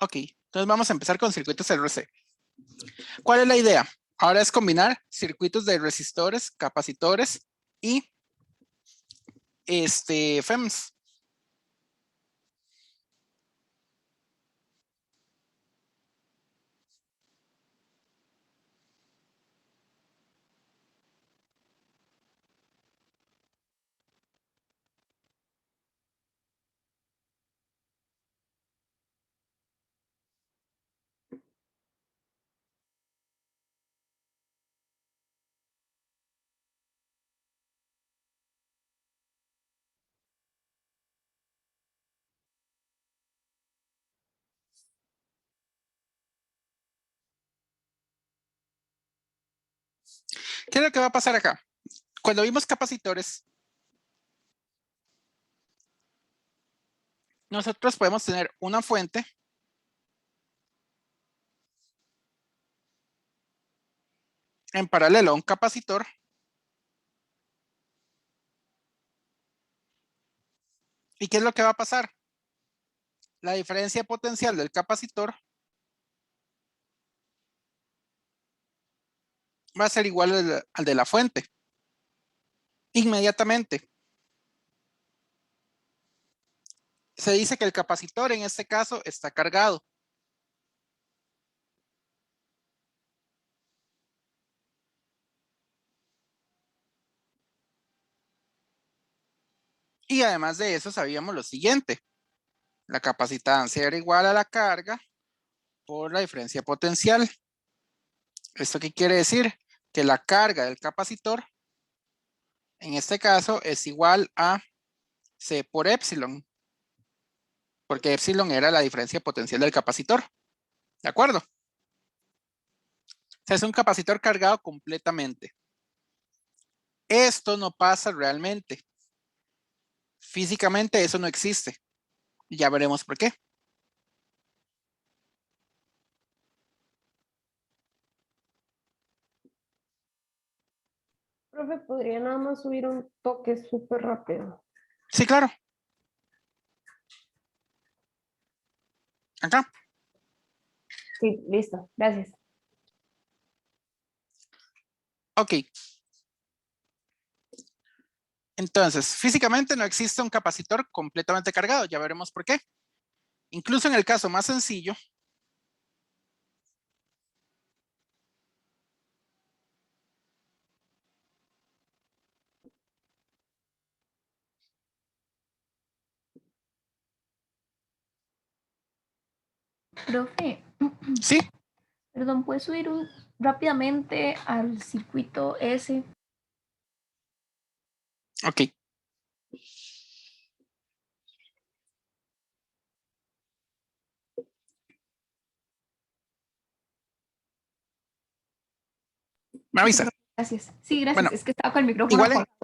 Ok, entonces vamos a empezar con circuitos RC. ¿Cuál es la idea? Ahora es combinar circuitos de resistores, capacitores y FEMS. ¿Qué es lo que va a pasar acá? Cuando vimos capacitores, nosotros podemos tener una fuente en paralelo a un capacitor ¿y qué es lo que va a pasar? La diferencia potencial del capacitor va a ser igual al de la fuente. Inmediatamente. Se dice que el capacitor en este caso está cargado. Y además de eso sabíamos lo siguiente. La capacitancia era igual a la carga por la diferencia potencial. ¿Esto qué quiere decir? Que la carga del capacitor en este caso es igual a C por epsilon. Porque epsilon era la diferencia potencial del capacitor. ¿De acuerdo? O sea, es un capacitor cargado completamente. Esto no pasa realmente. Físicamente eso no existe. Ya veremos por qué. Profe, ¿podría nada más subir un toque súper rápido? Sí, claro. Acá. Sí, listo, gracias. Ok. Entonces, físicamente no existe un capacitor completamente cargado. Ya veremos por qué. Incluso en el caso más sencillo, Profe, sí. perdón, ¿puedes subir rápidamente al circuito S? Ok. Me Sí, avisa. profe, gracias. Sí, gracias. Bueno, Es que estaba con el micrófono igual apagado.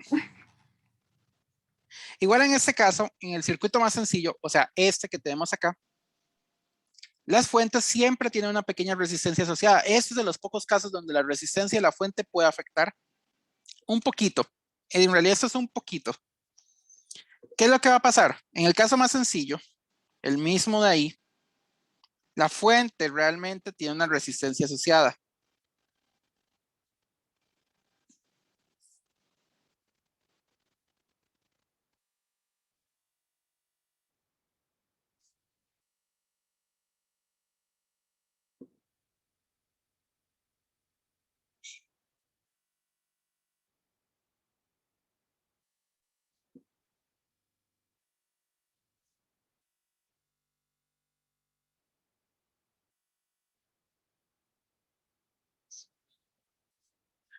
igual en este caso, en el circuito más sencillo, o sea, este que tenemos acá, las fuentes siempre tienen una pequeña resistencia asociada. Este es de los pocos casos donde la resistencia de la fuente puede afectar un poquito. En realidad esto es un poquito. ¿Qué es lo que va a pasar? En el caso más sencillo, el mismo de ahí, la fuente realmente tiene una resistencia asociada.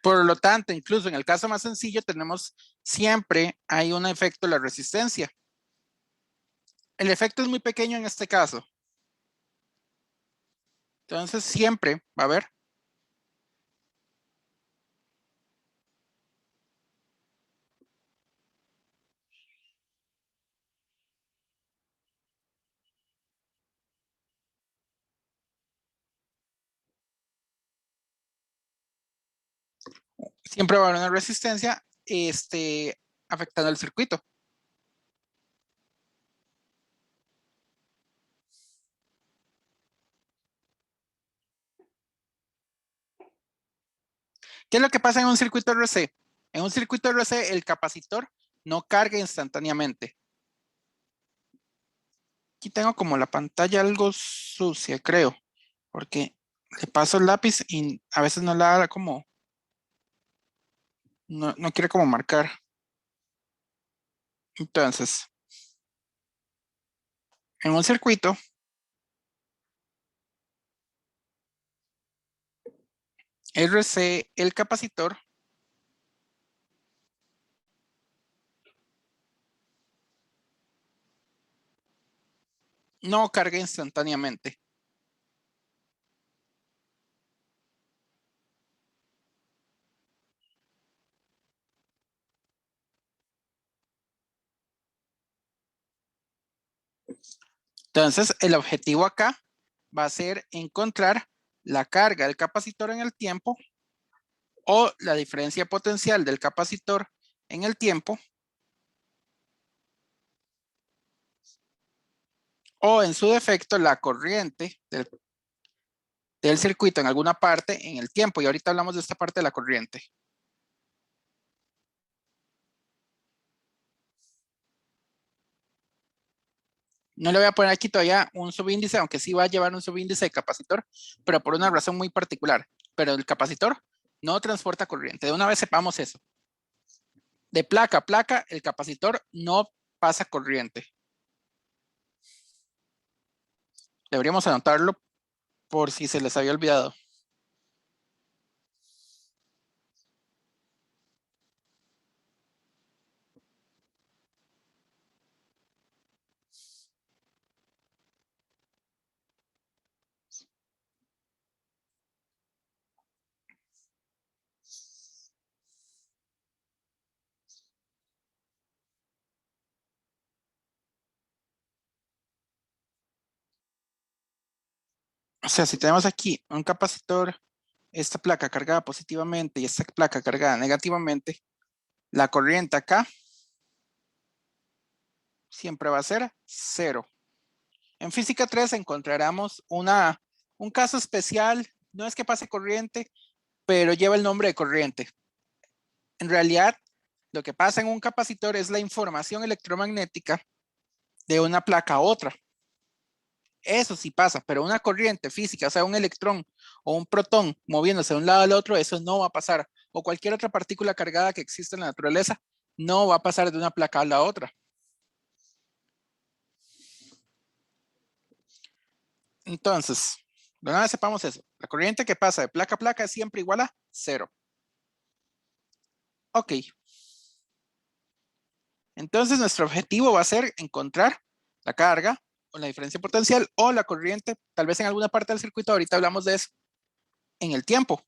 Por lo tanto, incluso en el caso más sencillo, tenemos siempre hay un efecto de la resistencia. El efecto es muy pequeño en este caso. Entonces, siempre va a haber. Siempre va a haber una resistencia afectando el circuito. ¿Qué es lo que pasa en un circuito RC? En un circuito RC el capacitor no carga instantáneamente. Aquí tengo como la pantalla algo sucia, creo, porque le paso el lápiz y a veces no la da como, no quiere como marcar. Entonces, en un circuito, RC, el capacitor no carga instantáneamente. Entonces, el objetivo acá va a ser encontrar la carga del capacitor en el tiempo o la diferencia potencial del capacitor en el tiempo o en su defecto la corriente del circuito en alguna parte en el tiempo. Y ahorita hablamos de esta parte de la corriente. No le voy a poner aquí todavía un subíndice, aunque sí va a llevar un subíndice de capacitor, pero por una razón muy particular. Pero el capacitor no transporta corriente. De una vez sepamos eso. De placa a placa, el capacitor no pasa corriente. Deberíamos anotarlo por si se les había olvidado. O sea, si tenemos aquí un capacitor, esta placa cargada positivamente y esta placa cargada negativamente, la corriente acá siempre va a ser 0. En física 3 encontraremos un caso especial, no es que pase corriente, pero lleva el nombre de corriente. En realidad, lo que pasa en un capacitor es la información electromagnética de una placa a otra. Eso sí pasa, pero una corriente física, o sea, un electrón o un protón moviéndose de un lado al otro, eso no va a pasar. O cualquier otra partícula cargada que exista en la naturaleza, no va a pasar de una placa a la otra. Entonces, de una vez sepamos eso. La corriente que pasa de placa a placa es siempre igual a 0. Ok. Entonces, nuestro objetivo va a ser encontrar la carga o la diferencia potencial o la corriente, tal vez en alguna parte del circuito, ahorita hablamos de eso, en el tiempo.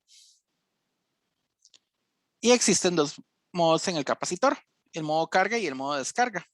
Y existen dos modos en el capacitor, el modo carga y el modo descarga.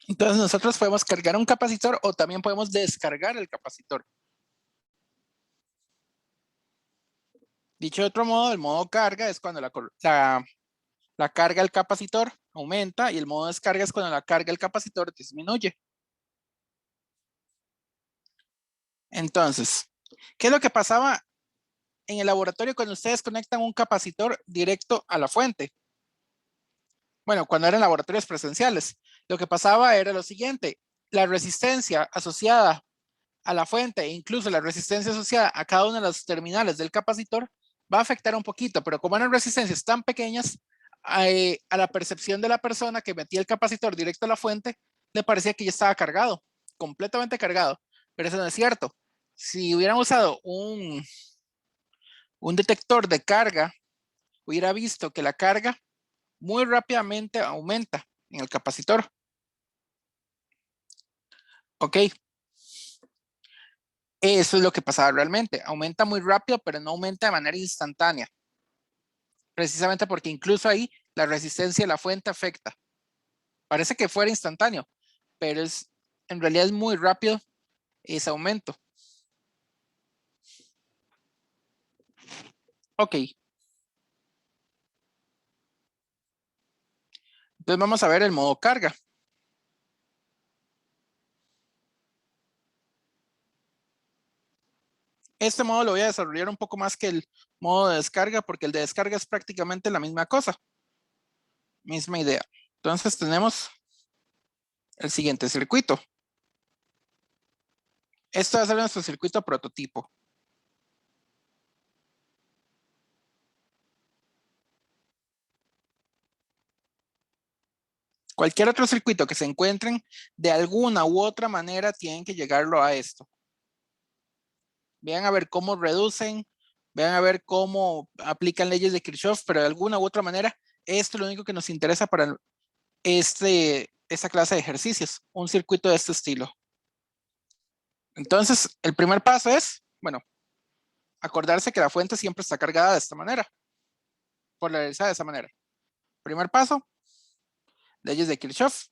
Entonces nosotros podemos cargar un capacitor o también podemos descargar el capacitor. Dicho de otro modo, el modo carga es cuando la carga del capacitor aumenta y el modo descarga es cuando la carga del capacitor disminuye. Entonces, ¿qué es lo que pasaba en el laboratorio cuando ustedes conectan un capacitor directo a la fuente? Bueno, cuando eran laboratorios presenciales, lo que pasaba era lo siguiente: la resistencia asociada a la fuente e incluso la resistencia asociada a cada una de las terminales del capacitor va a afectar un poquito, pero como eran resistencias tan pequeñas, a la percepción de la persona que metía el capacitor directo a la fuente, le parecía que ya estaba cargado, completamente cargado, pero eso no es cierto. Si hubieran usado un detector de carga, hubiera visto que la carga muy rápidamente aumenta en el capacitor. Ok. Eso es lo que pasaba realmente. Aumenta muy rápido, pero no aumenta de manera instantánea. Precisamente porque incluso ahí la resistencia de la fuente afecta. Parece que fuera instantáneo, pero en realidad es muy rápido ese aumento. Ok. Entonces vamos a ver el modo carga. Este modo lo voy a desarrollar un poco más que el modo de descarga, porque el de descarga es prácticamente la misma cosa. Misma idea. Entonces tenemos el siguiente circuito. Esto va a ser nuestro circuito prototipo. Cualquier otro circuito que se encuentren, de alguna u otra manera tienen que llegarlo a esto. Vean a ver cómo reducen, vean a ver cómo aplican leyes de Kirchhoff, pero de alguna u otra manera, esto es lo único que nos interesa para esta clase de ejercicios, un circuito de este estilo. Entonces, el primer paso es, bueno, acordarse que la fuente siempre está cargada de esta manera, polarizada de esa manera. Primer paso, leyes de Kirchhoff.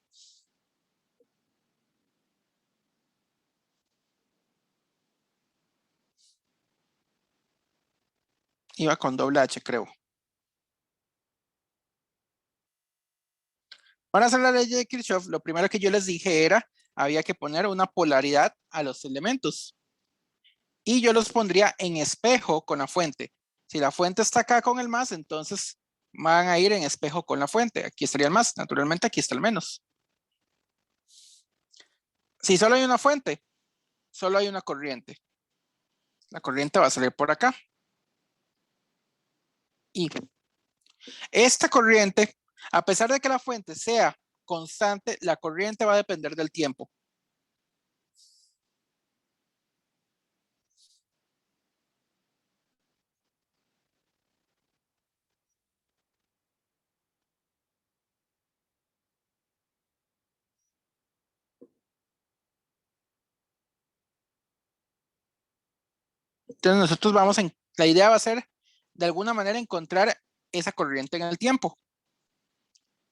Iba con doble H, creo. Para hacer la ley de Kirchhoff, lo primero que yo les dije era, había que poner una polaridad a los elementos. Y yo los pondría en espejo con la fuente. Si la fuente está acá con el más, entonces van a ir en espejo con la fuente. Aquí estaría el más, naturalmente aquí está el menos. Si solo hay una fuente, solo hay una corriente. La corriente va a salir por acá. Y esta corriente, a pesar de que la fuente sea constante, la corriente va a depender del tiempo. Entonces nosotros la idea va a ser de alguna manera encontrar esa corriente en el tiempo.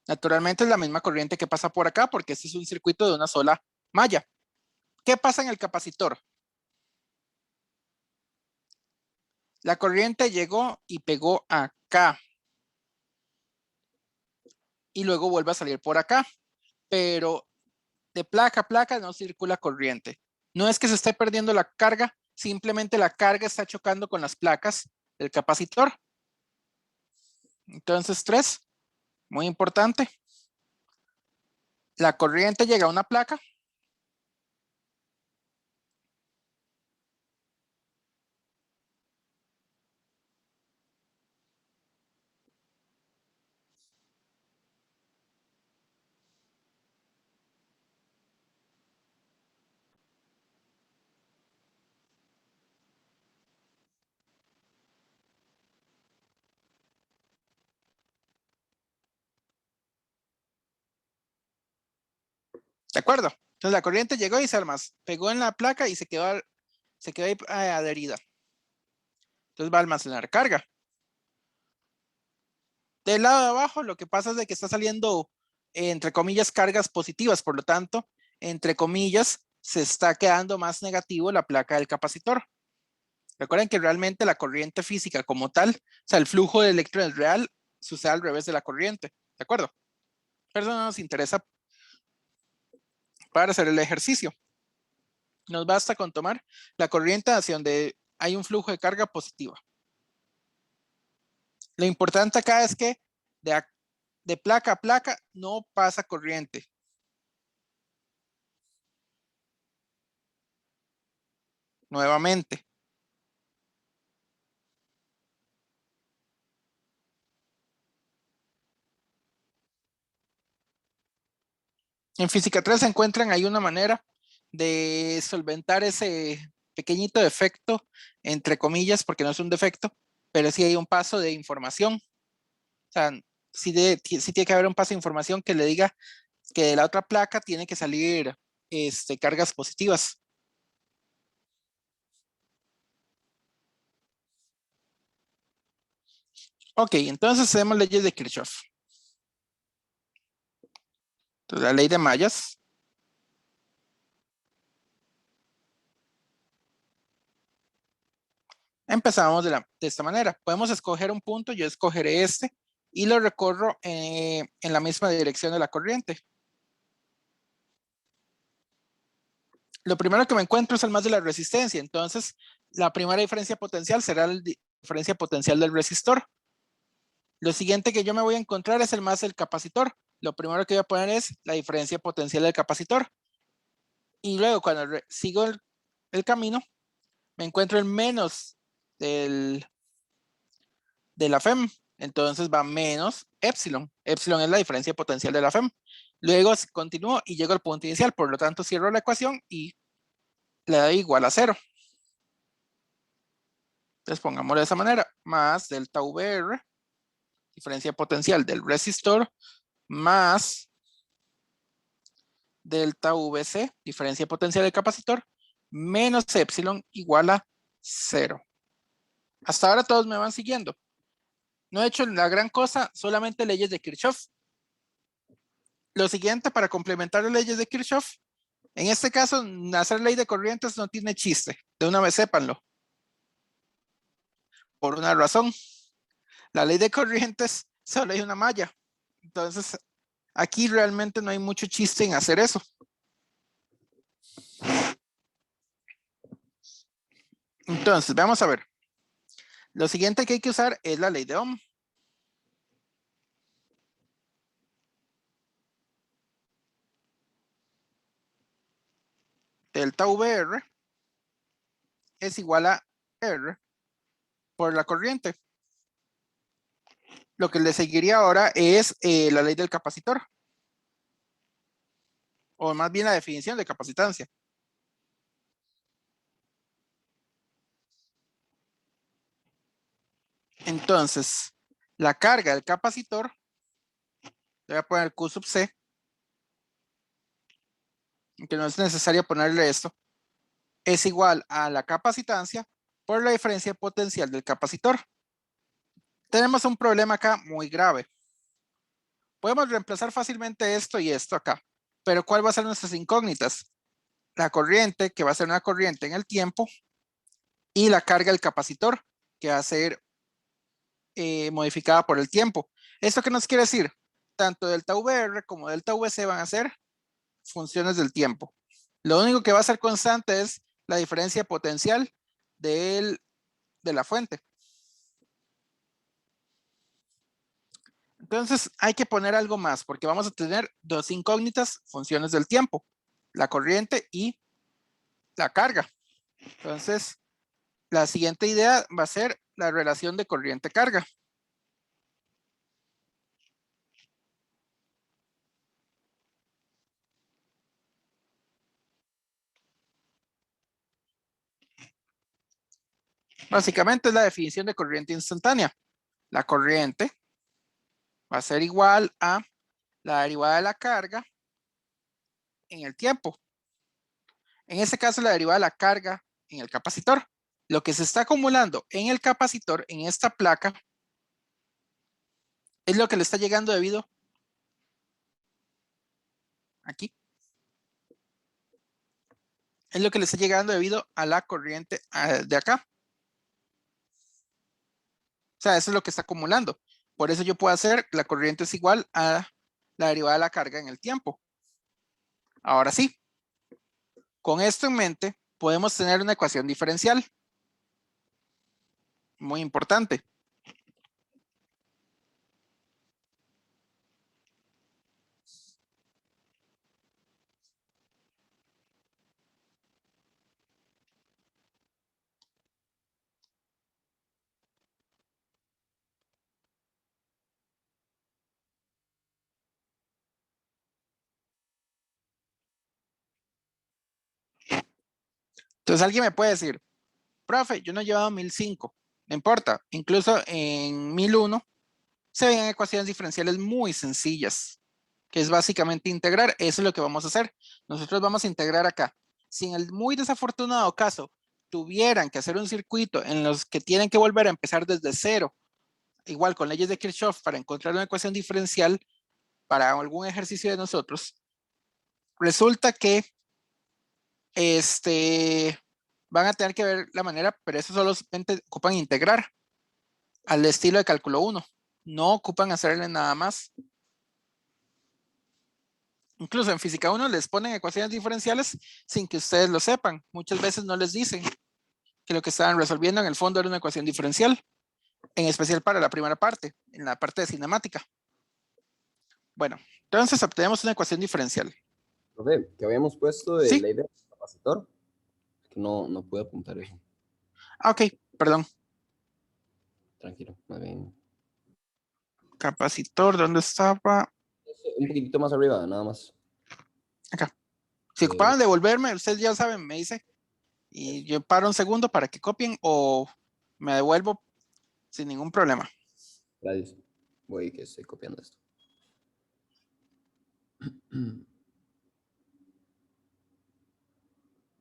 Naturalmente es la misma corriente que pasa por acá porque este es un circuito de una sola malla. ¿Qué pasa en el capacitor? La corriente llegó y pegó acá. Y luego vuelve a salir por acá. Pero de placa a placa no circula corriente. No es que se esté perdiendo la carga, simplemente la carga está chocando con las placas del capacitor. Entonces, 3, muy importante. La corriente llega a una placa. ¿De acuerdo? Entonces la corriente llegó y se pegó en la placa y se quedó ahí adherida. Entonces va a almacenar carga. Del lado de abajo lo que pasa es de que está saliendo, entre comillas, cargas positivas. Por lo tanto, entre comillas, se está quedando más negativo la placa del capacitor. Recuerden que realmente la corriente física como tal, o sea, el flujo de electrones real, sucede al revés de la corriente. ¿De acuerdo? Pero eso no nos interesa para hacer el ejercicio. Nos basta con tomar la corriente hacia donde hay un flujo de carga positiva. Lo importante acá es que de placa a placa no pasa corriente. Nuevamente. En física 3 se encuentran ahí una manera de solventar ese pequeñito defecto, entre comillas, porque no es un defecto, pero sí hay un paso de información. O sea, sí tiene que haber un paso de información que le diga que de la otra placa tiene que salir cargas positivas. Ok, entonces tenemos leyes de Kirchhoff. Entonces, la ley de mallas. Empezamos de esta manera. Podemos escoger un punto, yo escogeré este y lo recorro en la misma dirección de la corriente. Lo primero que me encuentro es el más de la resistencia. Entonces, la primera diferencia potencial será la diferencia potencial del resistor. Lo siguiente que yo me voy a encontrar es el más del capacitor. Lo primero que voy a poner es la diferencia potencial del capacitor. Y luego cuando sigo el camino, me encuentro el menos de la FEM. Entonces va menos epsilon. Epsilon es la diferencia potencial de la FEM. Luego continúo y llego al punto inicial. Por lo tanto, cierro la ecuación y le doy igual a 0. Entonces pongámoslo de esa manera. Más delta VR, diferencia potencial del resistor, más delta VC, diferencia potencial del capacitor, menos epsilon igual a 0. Hasta ahora todos me van siguiendo. No he hecho la gran cosa, solamente leyes de Kirchhoff. Lo siguiente para complementar las leyes de Kirchhoff, en este caso, hacer ley de corrientes no tiene chiste. De una vez sépanlo. Por una razón. La ley de corrientes solo hay una malla. Entonces, aquí realmente no hay mucho chiste en hacer eso. Entonces, vamos a ver. Lo siguiente que hay que usar es la ley de Ohm. Delta VR es igual a R por la corriente. Lo que le seguiría ahora es la ley del capacitor. O más bien la definición de capacitancia. Entonces, la carga del capacitor, le voy a poner Q sub C, que no es necesario ponerle esto, es igual a la capacitancia por la diferencia potencial del capacitor. Tenemos un problema acá muy grave. Podemos reemplazar fácilmente esto y esto acá, pero ¿cuál va a ser nuestras incógnitas? La corriente, que va a ser una corriente en el tiempo, y la carga del capacitor, que va a ser modificada por el tiempo. ¿Esto qué nos quiere decir? Tanto delta VR como delta VC van a ser funciones del tiempo. Lo único que va a ser constante es la diferencia potencial de la fuente. Entonces hay que poner algo más porque vamos a tener dos incógnitas funciones del tiempo, la corriente y la carga. Entonces la siguiente idea va a ser la relación de corriente-carga. Básicamente es la definición de corriente instantánea. La corriente va a ser igual a la derivada de la carga en el tiempo. En este caso, la derivada de la carga en el capacitor. Lo que se está acumulando en el capacitor, en esta placa, es lo que le está llegando debido aquí. Es lo que le está llegando debido a la corriente de acá. O sea, eso es lo que está acumulando. Por eso yo puedo hacer la corriente es igual a la derivada de la carga en el tiempo. Ahora sí, con esto en mente, podemos tener una ecuación diferencial. Muy importante. Entonces alguien me puede decir, profe, yo no he llevado 1005. No importa, incluso en 1001 se ven ecuaciones diferenciales muy sencillas. que es básicamente integrar. Eso es lo que vamos a hacer. Nosotros vamos a integrar acá. Si en el muy desafortunado caso tuvieran que hacer un circuito en los que tienen que volver a empezar desde cero, igual con leyes de Kirchhoff, para encontrar una ecuación diferencial para algún ejercicio de nosotros, resulta que van a tener que ver la manera, pero eso solamente ocupan integrar al estilo de cálculo 1. No ocupan hacerle nada más. Incluso en física 1 les ponen ecuaciones diferenciales sin que ustedes lo sepan. Muchas veces no les dicen que lo que estaban resolviendo en el fondo era una ecuación diferencial, en especial para la primera parte, en la parte de cinemática. Bueno, entonces obtenemos una ecuación diferencial. Profe, que habíamos puesto de Sí. ley del capacitor, que no pude apuntar eso. Ah, ok, perdón. Tranquilo, más bien. Capacitor, ¿dónde estaba? Un poquitito más arriba, nada más. Acá. Si ocupaban devolverme, ustedes ya saben, me dice. Y yo paro un segundo para que copien o me devuelvo sin ningún problema. Gracias. Voy que estoy copiando esto.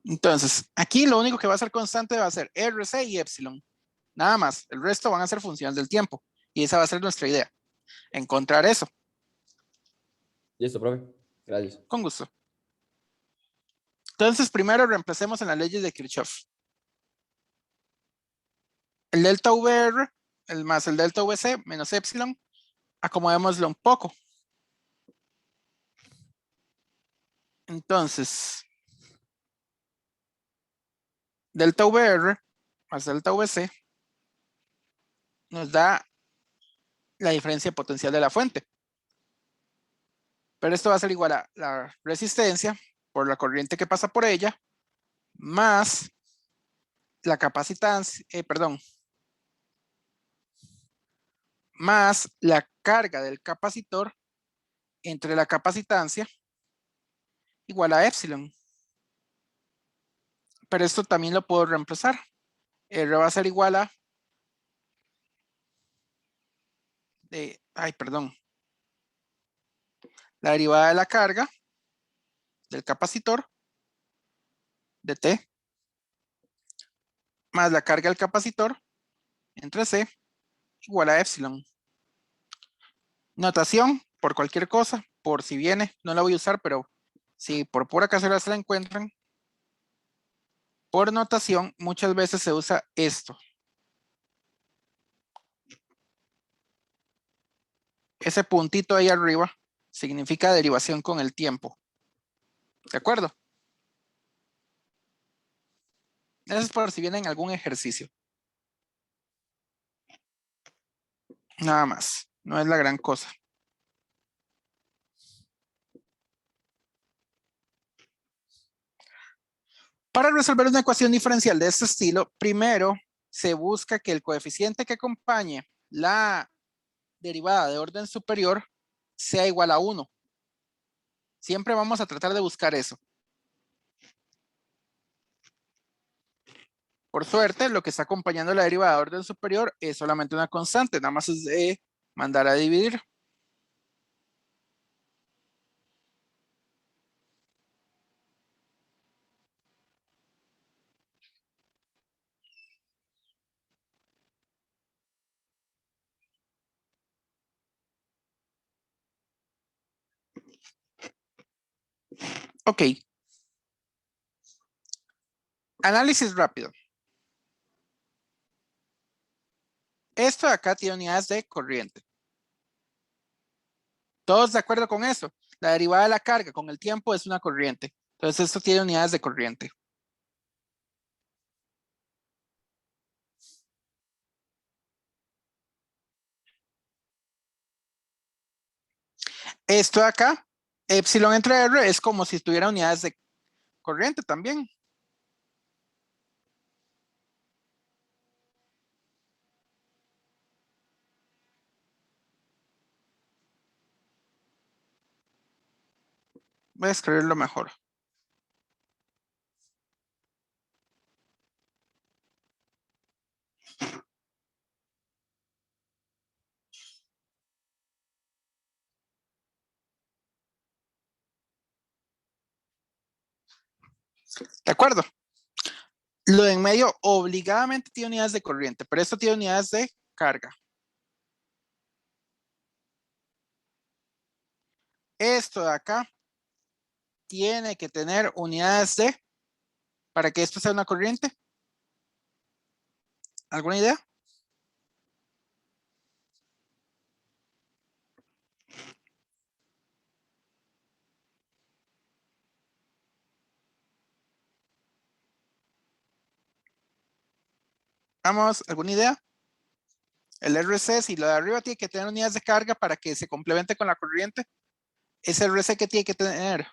Entonces, aquí lo único que va a ser constante va a ser RC y epsilon. Nada más. El resto van a ser funciones del tiempo. Y esa va a ser nuestra idea. Encontrar eso. Listo, profe. Gracias. Con gusto. Entonces, primero reemplacemos en las leyes de Kirchhoff. El delta VR más el delta VC menos epsilon, acomodémoslo un poco. Entonces, delta VR más delta VC nos da la diferencia potencial de la fuente. Pero esto va a ser igual a la resistencia por la corriente que pasa por ella, más la capacitancia, más la carga del capacitor entre la capacitancia igual a epsilon. Pero esto también lo puedo reemplazar. R va a ser igual a la derivada de la carga del capacitor de T más la carga del capacitor entre C igual a epsilon. Notación por cualquier cosa, por si viene, no la voy a usar, pero si por pura casualidad se la encuentran, por notación muchas veces se usa esto. Ese puntito ahí arriba significa derivación con el tiempo. ¿De acuerdo? Eso es por si viene en algún ejercicio. Nada más. No es la gran cosa. Para resolver una ecuación diferencial de este estilo, primero se busca que el coeficiente que acompañe la derivada de orden superior sea igual a 1. Siempre vamos a tratar de buscar eso. Por suerte, lo que está acompañando la derivada de orden superior es solamente una constante, nada más es de mandar a dividir. Ok. Análisis rápido. Esto de acá tiene unidades de corriente. ¿Todos de acuerdo con eso? La derivada de la carga con el tiempo es una corriente. Entonces esto tiene unidades de corriente. Esto de acá, epsilon entre R, es como si tuviera unidades de corriente también. Voy a escribirlo mejor. ¿De acuerdo? Lo de en medio obligadamente tiene unidades de corriente, pero esto tiene unidades de carga. Esto de acá tiene que tener unidades de, para que esto sea una corriente. ¿Alguna idea? Vamos, ¿alguna idea? El RC, si lo de arriba tiene que tener unidades de carga para que se complemente con la corriente, es el RC que tiene que tener.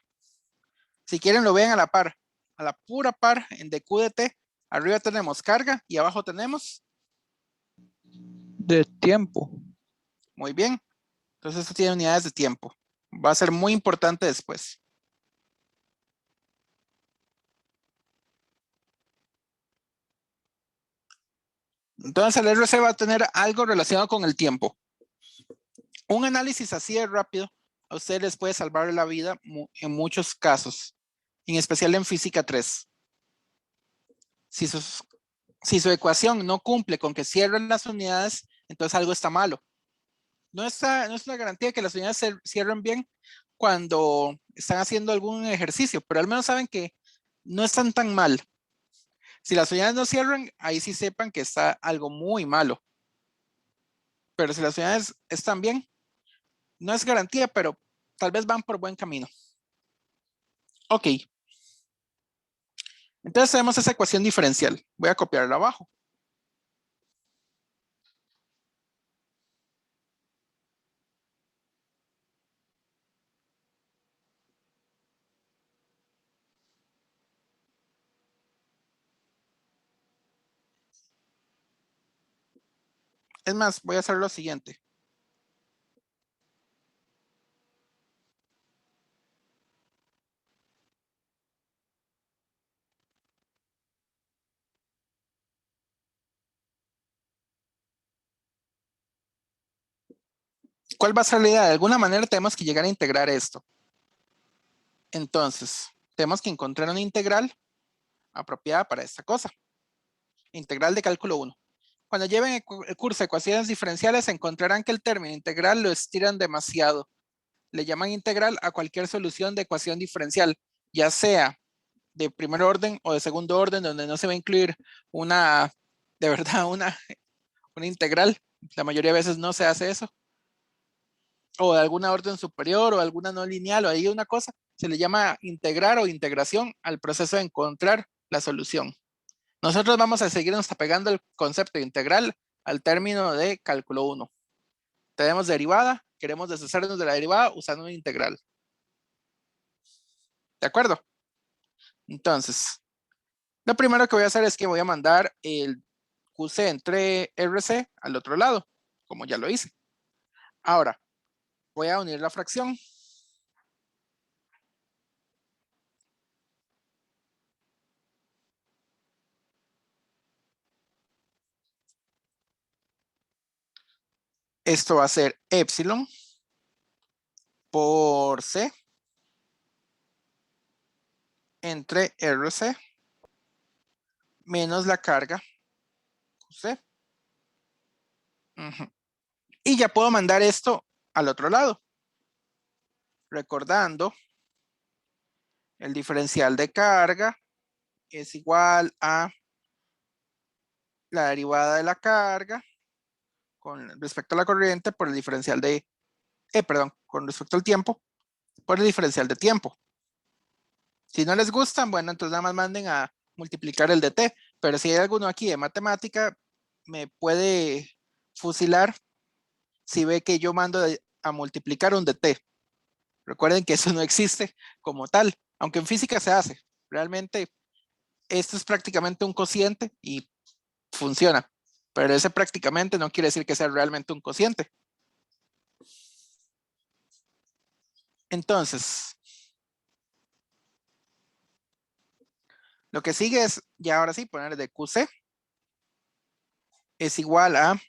Si quieren lo ven a la par, a la pura par en DQDT. Arriba tenemos carga y abajo tenemos De tiempo. muy bien. Entonces esto tiene unidades de tiempo. Va a ser muy importante después. Entonces el RC va a tener algo relacionado con el tiempo. Un análisis así de rápido a ustedes les puede salvar la vida en muchos casos, en especial en física 3. Si su ecuación no cumple con que cierren las unidades, entonces algo está malo. No es una garantía que las unidades se cierren bien cuando están haciendo algún ejercicio, pero al menos saben que no están tan mal. Si las unidades no cierran, ahí sí sepan que está algo muy malo. Pero si las unidades están bien, no es garantía, pero tal vez van por buen camino. Ok. Entonces tenemos esa ecuación diferencial. Voy a copiarla abajo. Es más, voy a hacer lo siguiente. ¿Cuál va a ser la idea? De alguna manera tenemos que llegar a integrar esto. Entonces, tenemos que encontrar una integral apropiada para esta cosa. Integral de cálculo 1. Cuando lleven el curso de ecuaciones diferenciales, encontrarán que el término integral lo estiran demasiado. Le llaman integral a cualquier solución de ecuación diferencial, ya sea de primer orden o de segundo orden, donde no se va a incluir una, de verdad, una integral. La mayoría de veces no se hace eso. O de alguna orden superior o alguna no lineal o ahí una cosa. Se le llama integrar o integración al proceso de encontrar la solución. Nosotros vamos a seguirnos apegando el concepto integral al término de cálculo 1. Tenemos derivada, queremos deshacernos de la derivada usando una integral. ¿De acuerdo? Entonces, lo primero que voy a hacer es que voy a mandar el QC entre RC al otro lado, como ya lo hice. Ahora, voy a unir la fracción. Esto va a ser epsilon por C entre RC menos la carga QC. Y ya puedo mandar esto al otro lado. Recordando, el diferencial de carga es igual a la derivada de la carga con respecto a la corriente por el diferencial de, con respecto al tiempo, por el diferencial de tiempo. Si no les gustan, bueno, entonces nada más manden a multiplicar el dt, pero si hay alguno aquí de matemática, me puede fusilar si ve que yo mando a multiplicar un dt. Recuerden que eso no existe como tal, aunque en física se hace. Realmente esto es prácticamente un cociente y funciona, pero ese prácticamente no quiere decir que sea realmente un cociente. Entonces, lo que sigue es, ya ahora sí, poner de QC es igual a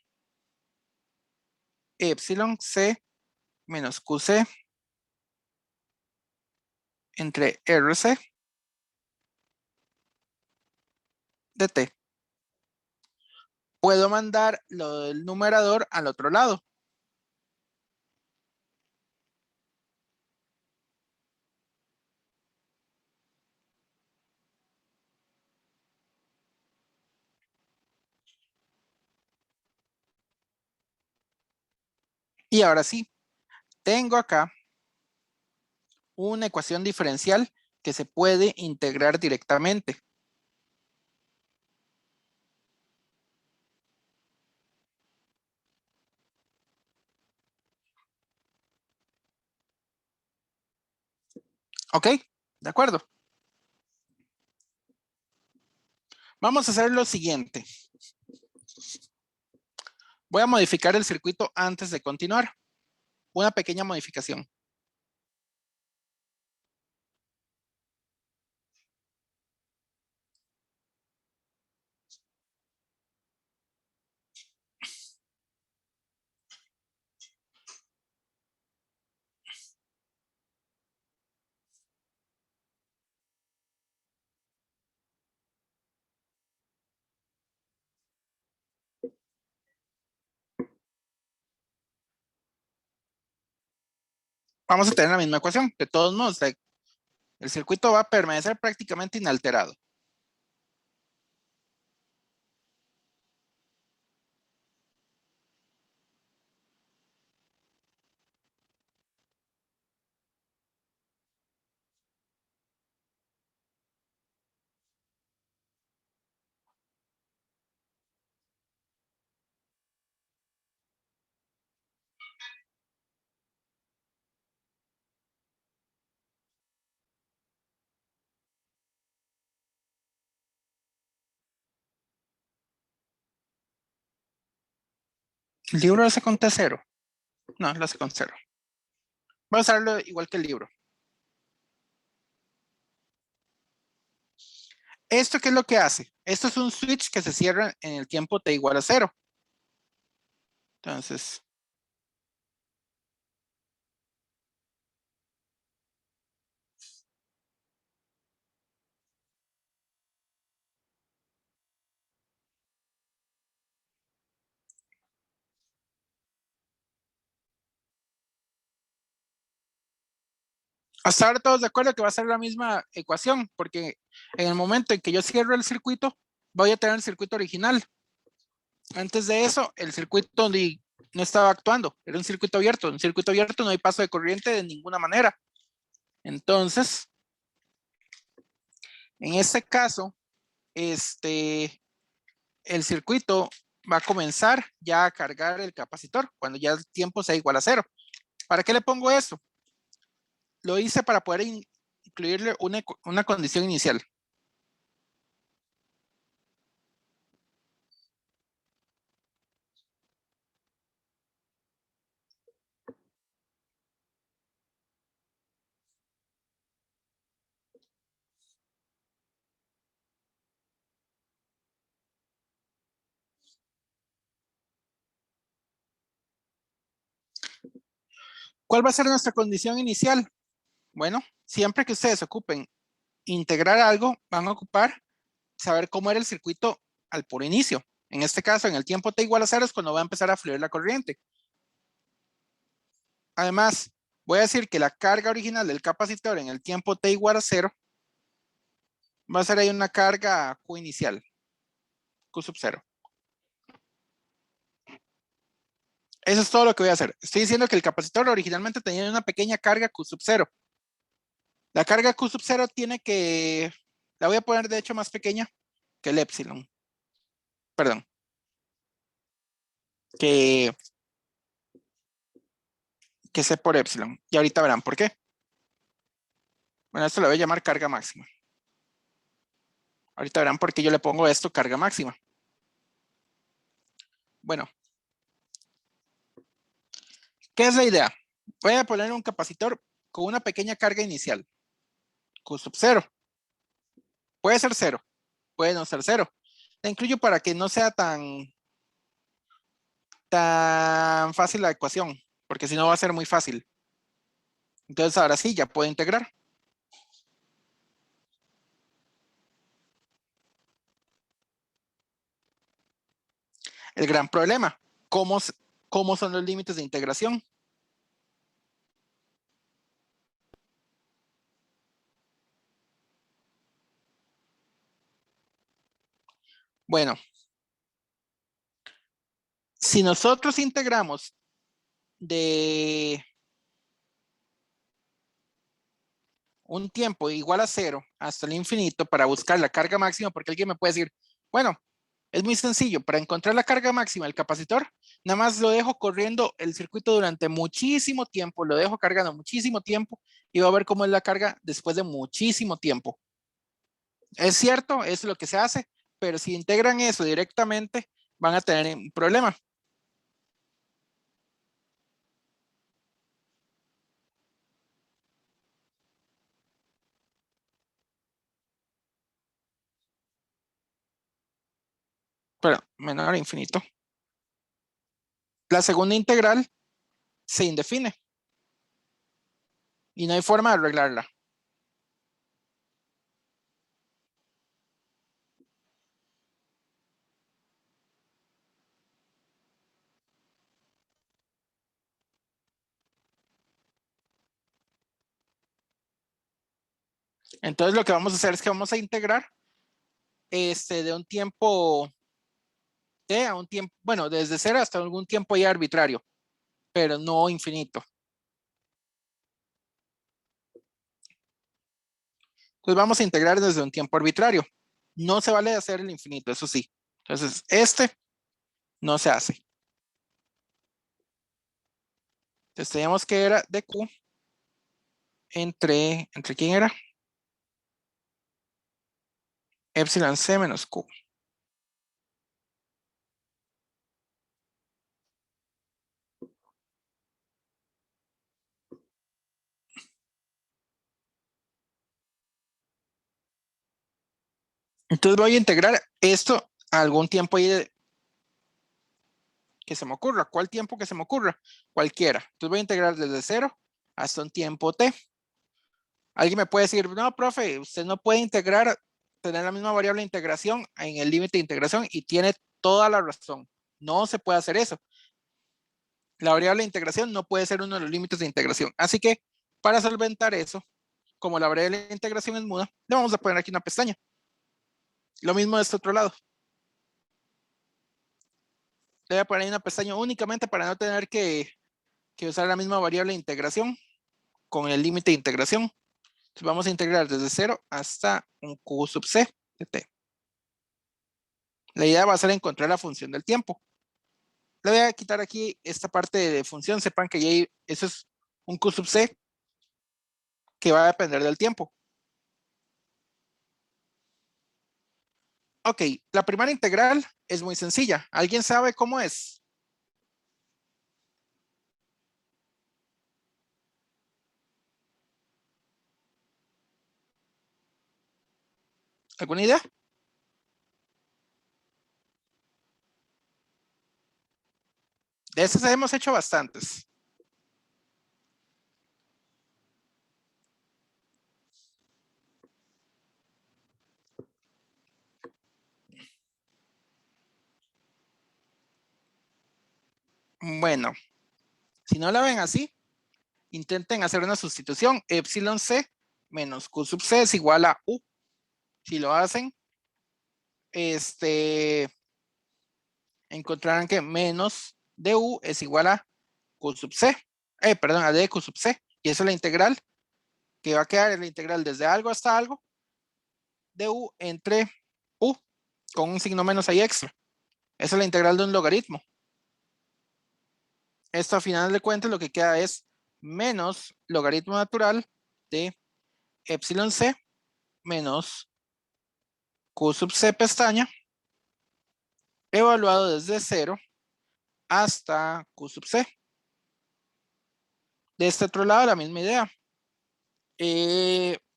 epsilon C menos QC entre RC. de t. Puedo mandar lo del numerador al otro lado. Y ahora sí, tengo acá una ecuación diferencial que se puede integrar directamente. ¿Ok? De acuerdo. Vamos a hacer lo siguiente. Voy a modificar el circuito antes de continuar. Una pequeña modificación. Vamos a tener la misma ecuación. De todos modos, el circuito va a permanecer prácticamente inalterado. ¿El libro lo hace con T0? No, lo hace con 0. Voy a usarlo igual que el libro. ¿Esto qué es lo que hace? Esto es un switch que se cierra en el tiempo t igual a 0. Entonces, hasta ahora todos de acuerdo que va a ser la misma ecuación, porque en el momento en que yo cierro el circuito, voy a tener el circuito original. Antes de eso, el circuito no estaba actuando, era un circuito abierto. En un circuito abierto no hay paso de corriente de ninguna manera. Entonces, en este caso, el circuito va a comenzar ya a cargar el capacitor cuando ya el tiempo sea igual a 0. ¿Para qué le pongo eso? Lo hice para poder incluirle una condición inicial. ¿Cuál va a ser nuestra condición inicial? Bueno, siempre que ustedes ocupen integrar algo, van a ocupar saber cómo era el circuito al puro inicio. En este caso, en el tiempo t igual a 0 es cuando va a empezar a fluir la corriente. Además, voy a decir que la carga original del capacitor en el tiempo t igual a 0 va a ser ahí una carga Q inicial, Q sub 0. Eso es todo lo que voy a hacer. Estoy diciendo que el capacitor originalmente tenía una pequeña carga Q sub 0. La carga Q sub 0 la voy a poner de hecho más pequeña que el epsilon. Perdón. Que C por epsilon. Y ahorita verán por qué. Bueno, esto lo voy a llamar carga máxima. Ahorita verán por qué yo le pongo esto carga máxima. Bueno. ¿Qué es la idea? Voy a poner un capacitor con una pequeña carga inicial. Q sub 0. Puede ser 0. Puede no ser 0. La incluyo para que no sea tan fácil la ecuación. Porque si no va a ser muy fácil. Entonces ahora sí, ya puedo integrar. El gran problema, ¿cómo son los límites de integración? Bueno, si nosotros integramos de un tiempo igual a 0 hasta el infinito para buscar la carga máxima, porque alguien me puede decir, bueno, es muy sencillo, para encontrar la carga máxima del capacitor, nada más lo dejo corriendo el circuito durante muchísimo tiempo, lo dejo cargando muchísimo tiempo y va a ver cómo es la carga después de muchísimo tiempo. Es cierto, eso es lo que se hace, pero si integran eso directamente, van a tener un problema. Pero menor a infinito. La segunda integral se indefine y no hay forma de arreglarla. Entonces lo que vamos a hacer es que vamos a integrar de un tiempo t a un tiempo, bueno, desde 0 hasta algún tiempo ya arbitrario, pero no infinito. Entonces vamos a integrar desde un tiempo arbitrario. No se vale hacer el infinito, eso sí. Entonces no se hace. Entonces teníamos que era de Q ¿entre quién era? Epsilon C menos Q. Entonces voy a integrar esto a algún tiempo ahí que se me ocurra. ¿Cuál tiempo que se me ocurra? Cualquiera. Entonces voy a integrar desde 0 hasta un tiempo t. Alguien me puede decir, no, profe, usted no puede integrar, tener la misma variable de integración en el límite de integración, y tiene toda la razón. No se puede hacer eso. La variable de integración no puede ser uno de los límites de integración. Así que para solventar eso, como la variable de integración es muda, le vamos a poner aquí una pestaña. Lo mismo de este otro lado. Le voy a poner ahí una pestaña únicamente para no tener que usar la misma variable de integración con el límite de integración. Entonces vamos a integrar desde 0 hasta un Q sub C de t. La idea va a ser encontrar la función del tiempo. Le voy a quitar aquí esta parte de función. Sepan que ya eso es un Q sub C que va a depender del tiempo. Ok, la primera integral es muy sencilla. ¿Alguien sabe cómo es? ¿Alguna idea? De esas hemos hecho bastantes. Bueno, si no la ven así, intenten hacer una sustitución. Epsilon C menos Q sub C es igual a U. Si lo hacen, encontrarán que menos du es igual a Q sub C. Perdón, a d Q sub C. Y eso es la integral que va a quedar en la integral desde algo hasta algo de u entre u con un signo menos ahí extra. Esa es la integral de un logaritmo. Esto a final de cuentas lo que queda es menos logaritmo natural de epsilon c menos Q sub C pestaña evaluado desde 0 hasta Q sub C. De este otro lado la misma idea.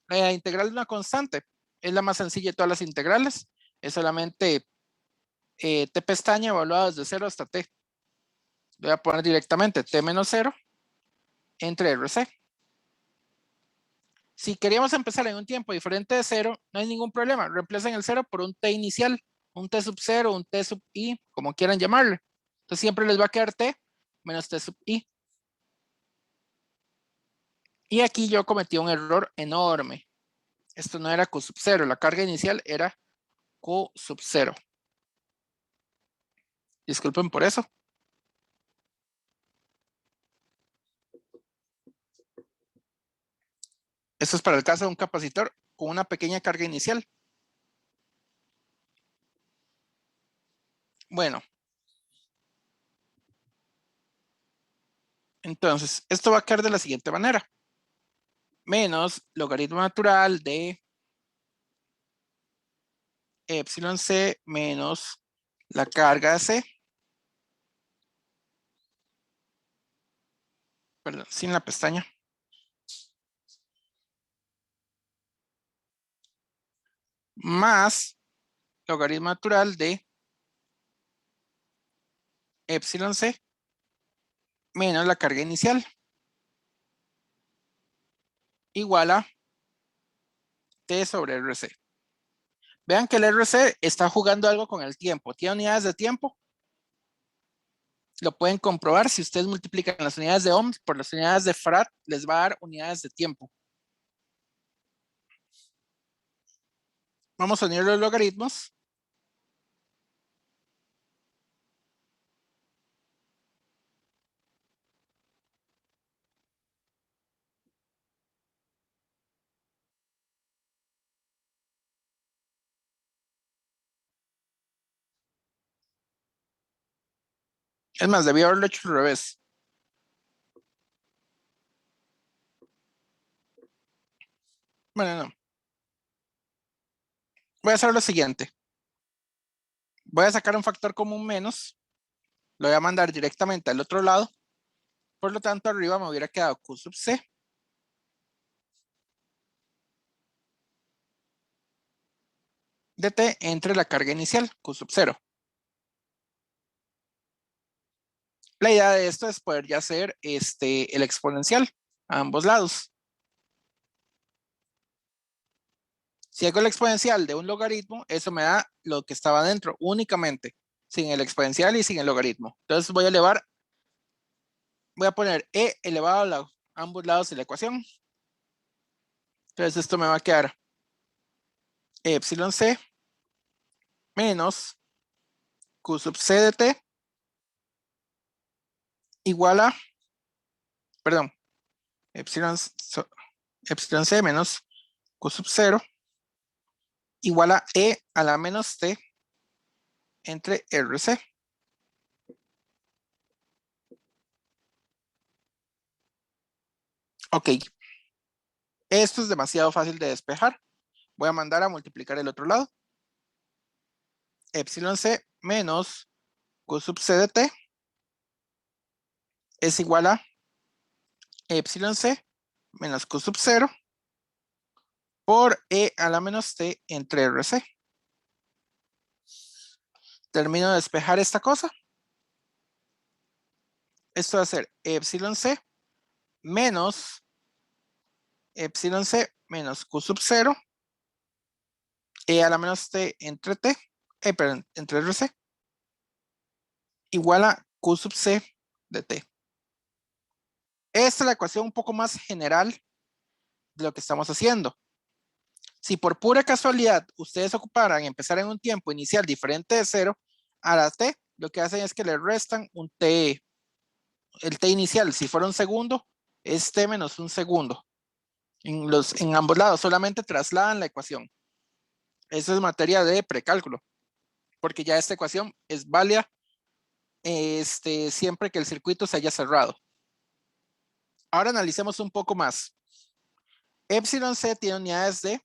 La integral de una constante es la más sencilla de todas las integrales. Es solamente t pestaña evaluada desde 0 hasta t. Voy a poner directamente t menos 0 entre RC. Si queríamos empezar en un tiempo diferente de 0, no hay ningún problema. Reemplacen el 0 por un t inicial. un T sub 0, un T sub I, como quieran llamarlo. Entonces siempre les va a quedar T menos T sub I. Y aquí yo cometí un error enorme. Esto no era Q sub 0, la carga inicial era Q sub 0. Disculpen por eso. Esto es para el caso de un capacitor con una pequeña carga inicial. Bueno. Entonces, esto va a quedar de la siguiente manera. Menos logaritmo natural de epsilon C menos la carga C. Perdón, sin la pestaña. Más logaritmo natural de epsilon C menos la carga inicial. Igual a T sobre RC. Vean que el RC está jugando algo con el tiempo. ¿Tiene unidades de tiempo? Lo pueden comprobar. Si ustedes multiplican las unidades de ohms por las unidades de farad, les va a dar unidades de tiempo. Vamos a unir los logaritmos. Es más, debí haberlo hecho al revés. Bueno, no. Voy a hacer lo siguiente. Voy a sacar un factor común menos. Lo voy a mandar directamente al otro lado. Por lo tanto, arriba me hubiera quedado Q sub C. De T entre la carga inicial, Q sub 0. La idea de esto es poder ya hacer el exponencial a ambos lados. Si hago el exponencial de un logaritmo, eso me da lo que estaba dentro únicamente, sin el exponencial y sin el logaritmo. Entonces voy a poner e elevado a ambos lados de la ecuación. Entonces esto me va a quedar epsilon C menos Q sub C de T igual a, perdón, epsilon C menos Q sub 0 igual a E a la menos T entre RC. Ok. Esto es demasiado fácil de despejar. Voy a mandar a multiplicar el otro lado. Epsilon C menos Q sub C de T es igual a epsilon C menos Q sub 0 por E a la menos T entre RC. Termino de despejar esta cosa. Esto va a ser epsilon C menos epsilon C menos Q sub 0 E a la menos T entre T, perdón, entre RC igual a Q sub C de T. Esta es la ecuación un poco más general de lo que estamos haciendo. Si por pura casualidad ustedes ocuparan empezar en un tiempo inicial diferente de 0 a la T, lo que hacen es que le restan un T. El T inicial, si fuera un segundo, es T menos un segundo. En ambos lados, solamente trasladan la ecuación. Eso es materia de precálculo, porque ya esta ecuación es válida siempre que el circuito se haya cerrado. Ahora analicemos un poco más. Epsilon C tiene unidades de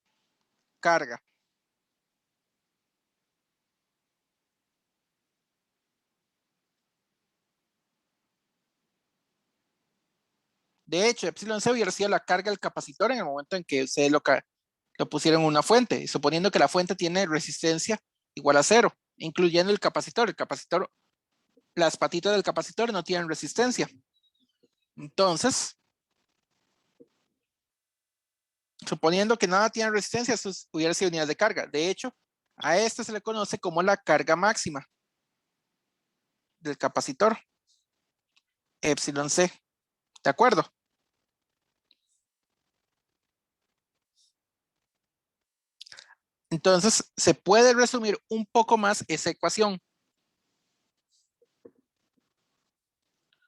carga. De hecho, epsilon C hubiera sido la carga del capacitor en el momento en que ustedes lo pusieron en una fuente, suponiendo que la fuente tiene resistencia igual a 0, incluyendo el capacitor. El capacitor, las patitas del capacitor no tienen resistencia. Entonces, suponiendo que nada tiene resistencia, eso hubiera sido unidades de carga. De hecho, A esta se le conoce como la carga máxima del capacitor, epsilon C. ¿De acuerdo? Entonces, se puede resumir un poco más esa ecuación.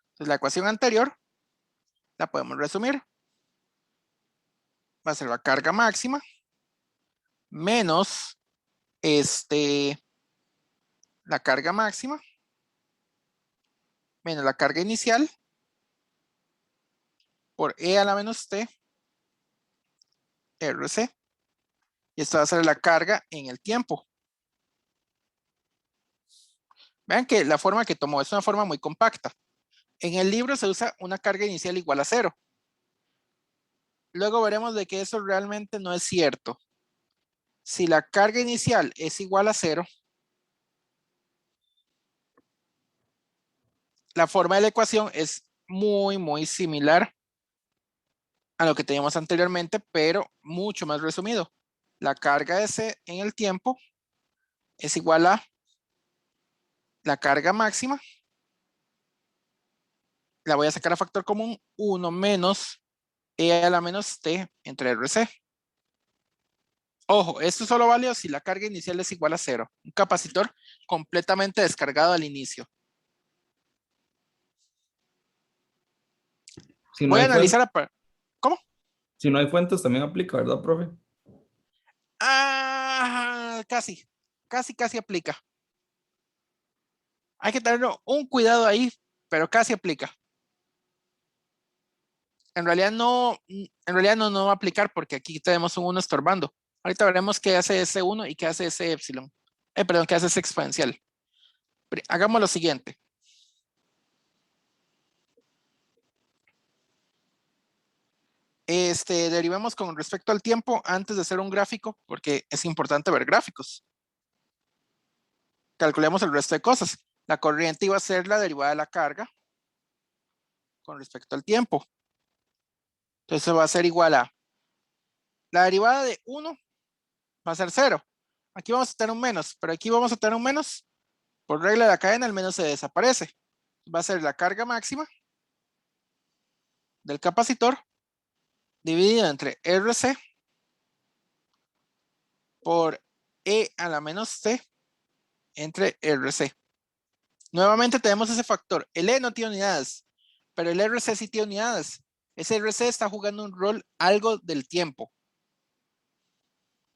Entonces, la ecuación anterior la podemos resumir. Va a ser la carga máxima menos la carga máxima menos la carga inicial por E a la menos T RC. Y esta va a ser la carga en el tiempo. Vean que la forma que tomó es una forma muy compacta. En el libro se usa una carga inicial igual a 0. Luego veremos de que eso realmente no es cierto. Si la carga inicial es igual a 0, la forma de la ecuación es muy similar a lo que teníamos anteriormente, pero mucho más resumido. La carga S en el tiempo es igual a la carga máxima. La voy a sacar a factor común, 1 menos E a la menos T entre RC. Ojo, esto solo vale si la carga inicial es igual a 0. Un capacitor completamente descargado al inicio. Si no Voy a hay analizar fuentes, ¿Cómo? si no hay fuentes también aplica, ¿verdad, profe? Casi aplica. Hay que tener un cuidado ahí, pero casi aplica. En realidad no va a aplicar porque aquí tenemos un 1 estorbando. Ahorita veremos qué hace ese 1 y qué hace ese epsilon. Perdón, qué hace ese exponencial. Hagamos lo siguiente. Derivemos con respecto al tiempo antes de hacer un gráfico, porque es importante ver gráficos. Calculemos el resto de cosas. La corriente iba a ser la derivada de la carga con respecto al tiempo. Entonces va a ser igual a la derivada de 1 va a ser 0. Aquí vamos a tener un menos, pero aquí vamos a tener un menos. Por regla de la cadena, el menos se desaparece. Va a ser la carga máxima del capacitor dividido entre RC por E a la menos T entre RC. Nuevamente tenemos ese factor. El E no tiene unidades, pero el RC sí tiene unidades. Ese RC está jugando un rol algo del tiempo.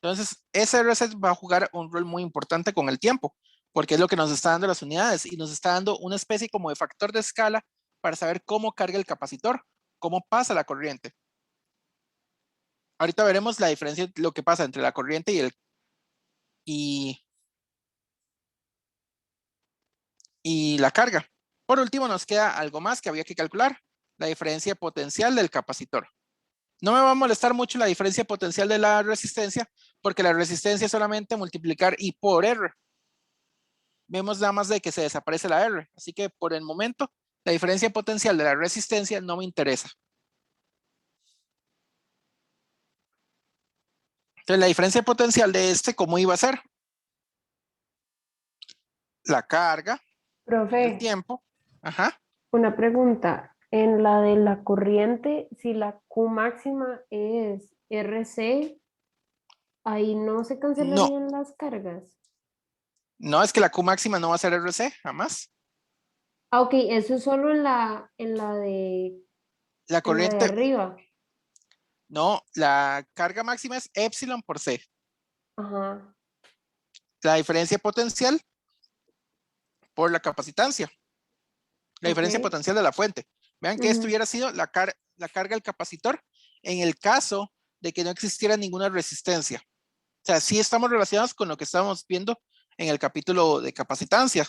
Entonces, ese RC va a jugar un rol muy importante con el tiempo, porque es lo que nos está dando las unidades y nos está dando una especie como de factor de escala para saber cómo carga el capacitor, cómo pasa la corriente. Ahorita veremos la diferencia, lo que pasa entre la corriente y la carga. Por último, nos queda algo más que había que calcular, la diferencia potencial del capacitor. No me va a molestar mucho la diferencia potencial de la resistencia, porque la resistencia es solamente multiplicar I por R. Vemos nada más de que se desaparece la R. Así que por el momento, la diferencia potencial de la resistencia no me interesa. Entonces, la diferencia potencial de ¿cómo iba a ser? La carga, el Profe, tiempo. Ajá. una pregunta. En la de la corriente, si la Q máxima es RC, ahí no se No, cancelarían las cargas. no es que la Q máxima no va a ser RC, jamás. Ah, ok, eso es solo La en la de corriente, arriba. no, la carga máxima es epsilon por C. Ajá. La diferencia potencial por la capacitancia. La diferencia Ok. potencial de la fuente. Vean que esto Ujú. hubiera sido la carga del capacitor en el caso de que no existiera ninguna resistencia. O sea, sí estamos relacionados con lo que estábamos viendo en el capítulo de capacitancia.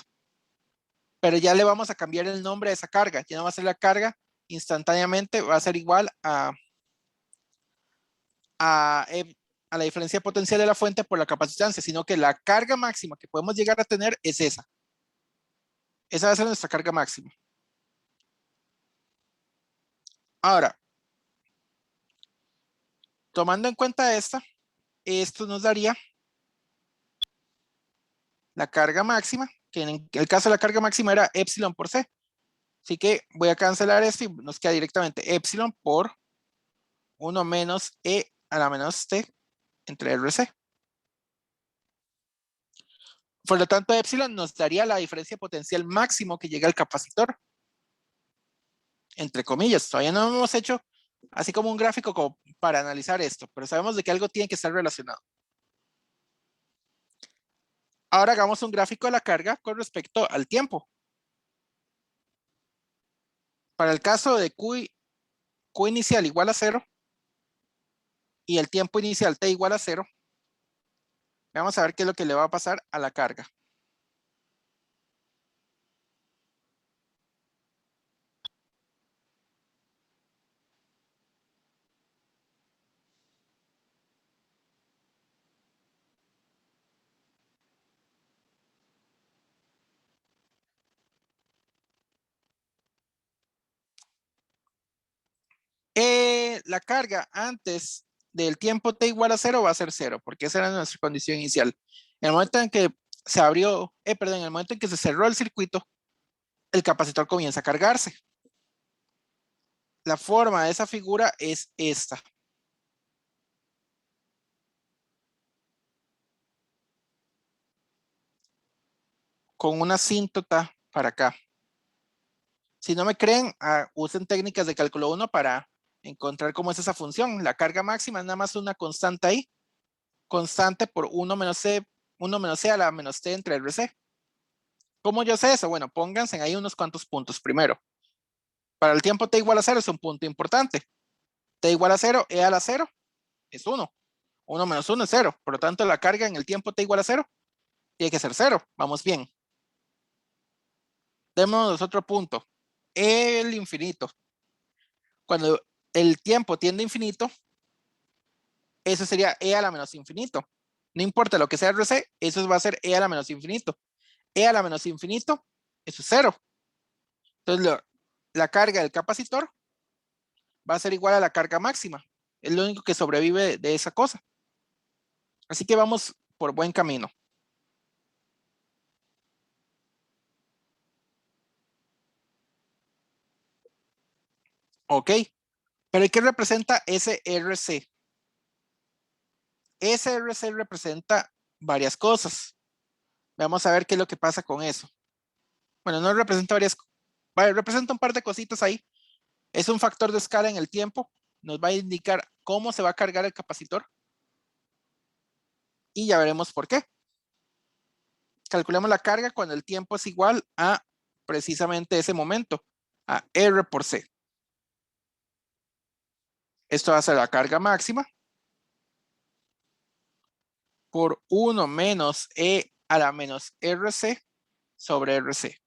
Pero ya le vamos a cambiar el nombre a esa carga. Ya no va a ser la carga instantáneamente, va a ser igual a la diferencia potencial de la fuente por la capacitancia, sino que la carga máxima que podemos llegar a tener es esa. Esa va a ser nuestra carga máxima. Ahora, tomando en cuenta esto nos daría la carga máxima, que en el caso de la carga máxima era epsilon por C. Así que voy a cancelar esto y nos queda directamente epsilon por 1 menos E a la menos T entre RC. Por lo tanto, epsilon nos daría la diferencia potencial máximo que llega al capacitor. Entre comillas, todavía no hemos hecho así como un gráfico como para analizar esto, pero sabemos de que algo tiene que estar relacionado. Ahora hagamos un gráfico de la carga con respecto al tiempo. Para el caso de Q inicial igual a 0 y el tiempo inicial T igual a 0, vamos a ver qué es lo que le va a pasar a la carga. La carga antes del tiempo T igual a 0 va a ser 0, porque esa era nuestra condición inicial. En el momento en que se abrió, perdón, en el momento en que se cerró el circuito, el capacitor comienza a cargarse. La forma de esa figura es esta. Con una asíntota para acá. Si no me creen, usen técnicas de cálculo 1 para encontrar cómo es esa función. La carga máxima es nada más una constante ahí. Constante por 1 menos C a la menos T entre RC. ¿Cómo yo sé eso? Bueno, pónganse ahí unos cuantos puntos. Primero, para el tiempo T igual a 0 es un punto importante. T igual a 0, E a la 0 es 1. 1 menos 1 es 0. Por lo tanto, la carga en el tiempo T igual a 0 tiene que ser 0. Vamos bien. Démonos otro punto. El infinito. Cuando el tiempo tiende a infinito, eso sería E a la menos infinito. No importa lo que sea RC, eso va a ser E a la menos infinito. E a la menos infinito, eso es 0. Entonces, la carga del capacitor va a ser igual a la carga máxima. Es lo único que sobrevive de esa cosa. Así que vamos por buen camino. Ok. Pero ¿qué representa SRC? SRC representa varias cosas. Vamos a ver qué es lo que pasa con eso. Bueno, no representa varias cosas. Vale, representa un par de cositas ahí. Es un factor de escala en el tiempo. Nos va a indicar cómo se va a cargar el capacitor. Y ya veremos por qué. Calculemos la carga cuando el tiempo es igual a precisamente ese momento, a R por C. Esto va a ser la carga máxima por 1 menos E a la menos RC sobre RC.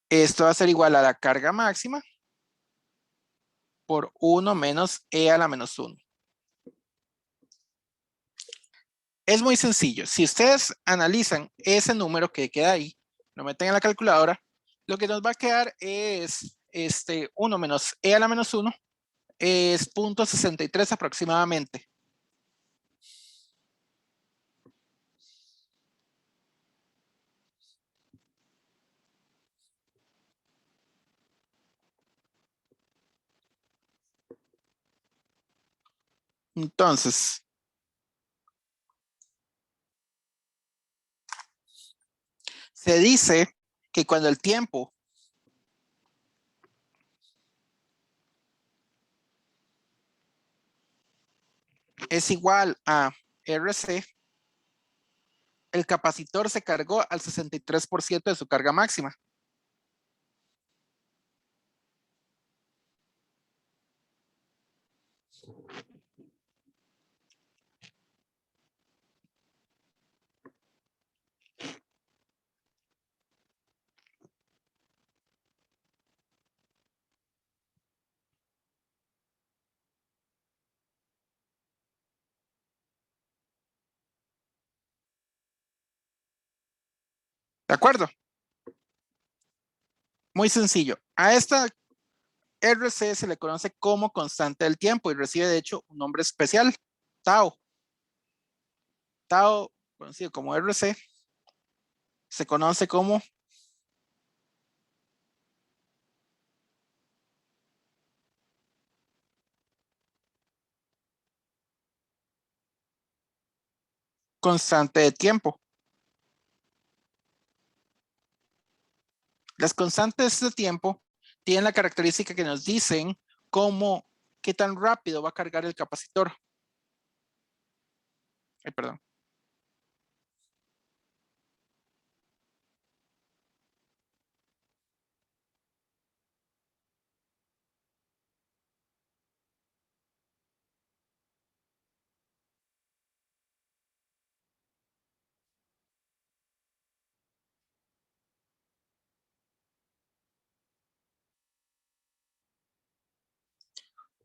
Esto va a ser igual a la carga máxima por 1 menos E a la menos 1. Es muy sencillo. Si ustedes analizan ese número que queda ahí, lo meten en la calculadora, lo que nos va a quedar es 1 menos E a la menos 1 es 0.63 aproximadamente. Entonces, se dice que cuando el tiempo es igual a RC, el capacitor se cargó al 63% de su carga máxima. ¿De acuerdo? Muy sencillo. A esta RC se le conoce como constante del tiempo y recibe de hecho un nombre especial, tau. Tau, conocido como RC, se conoce como constante de tiempo. Las constantes de tiempo tienen la característica que nos dicen cómo, qué tan rápido va a cargar el capacitor. Perdón.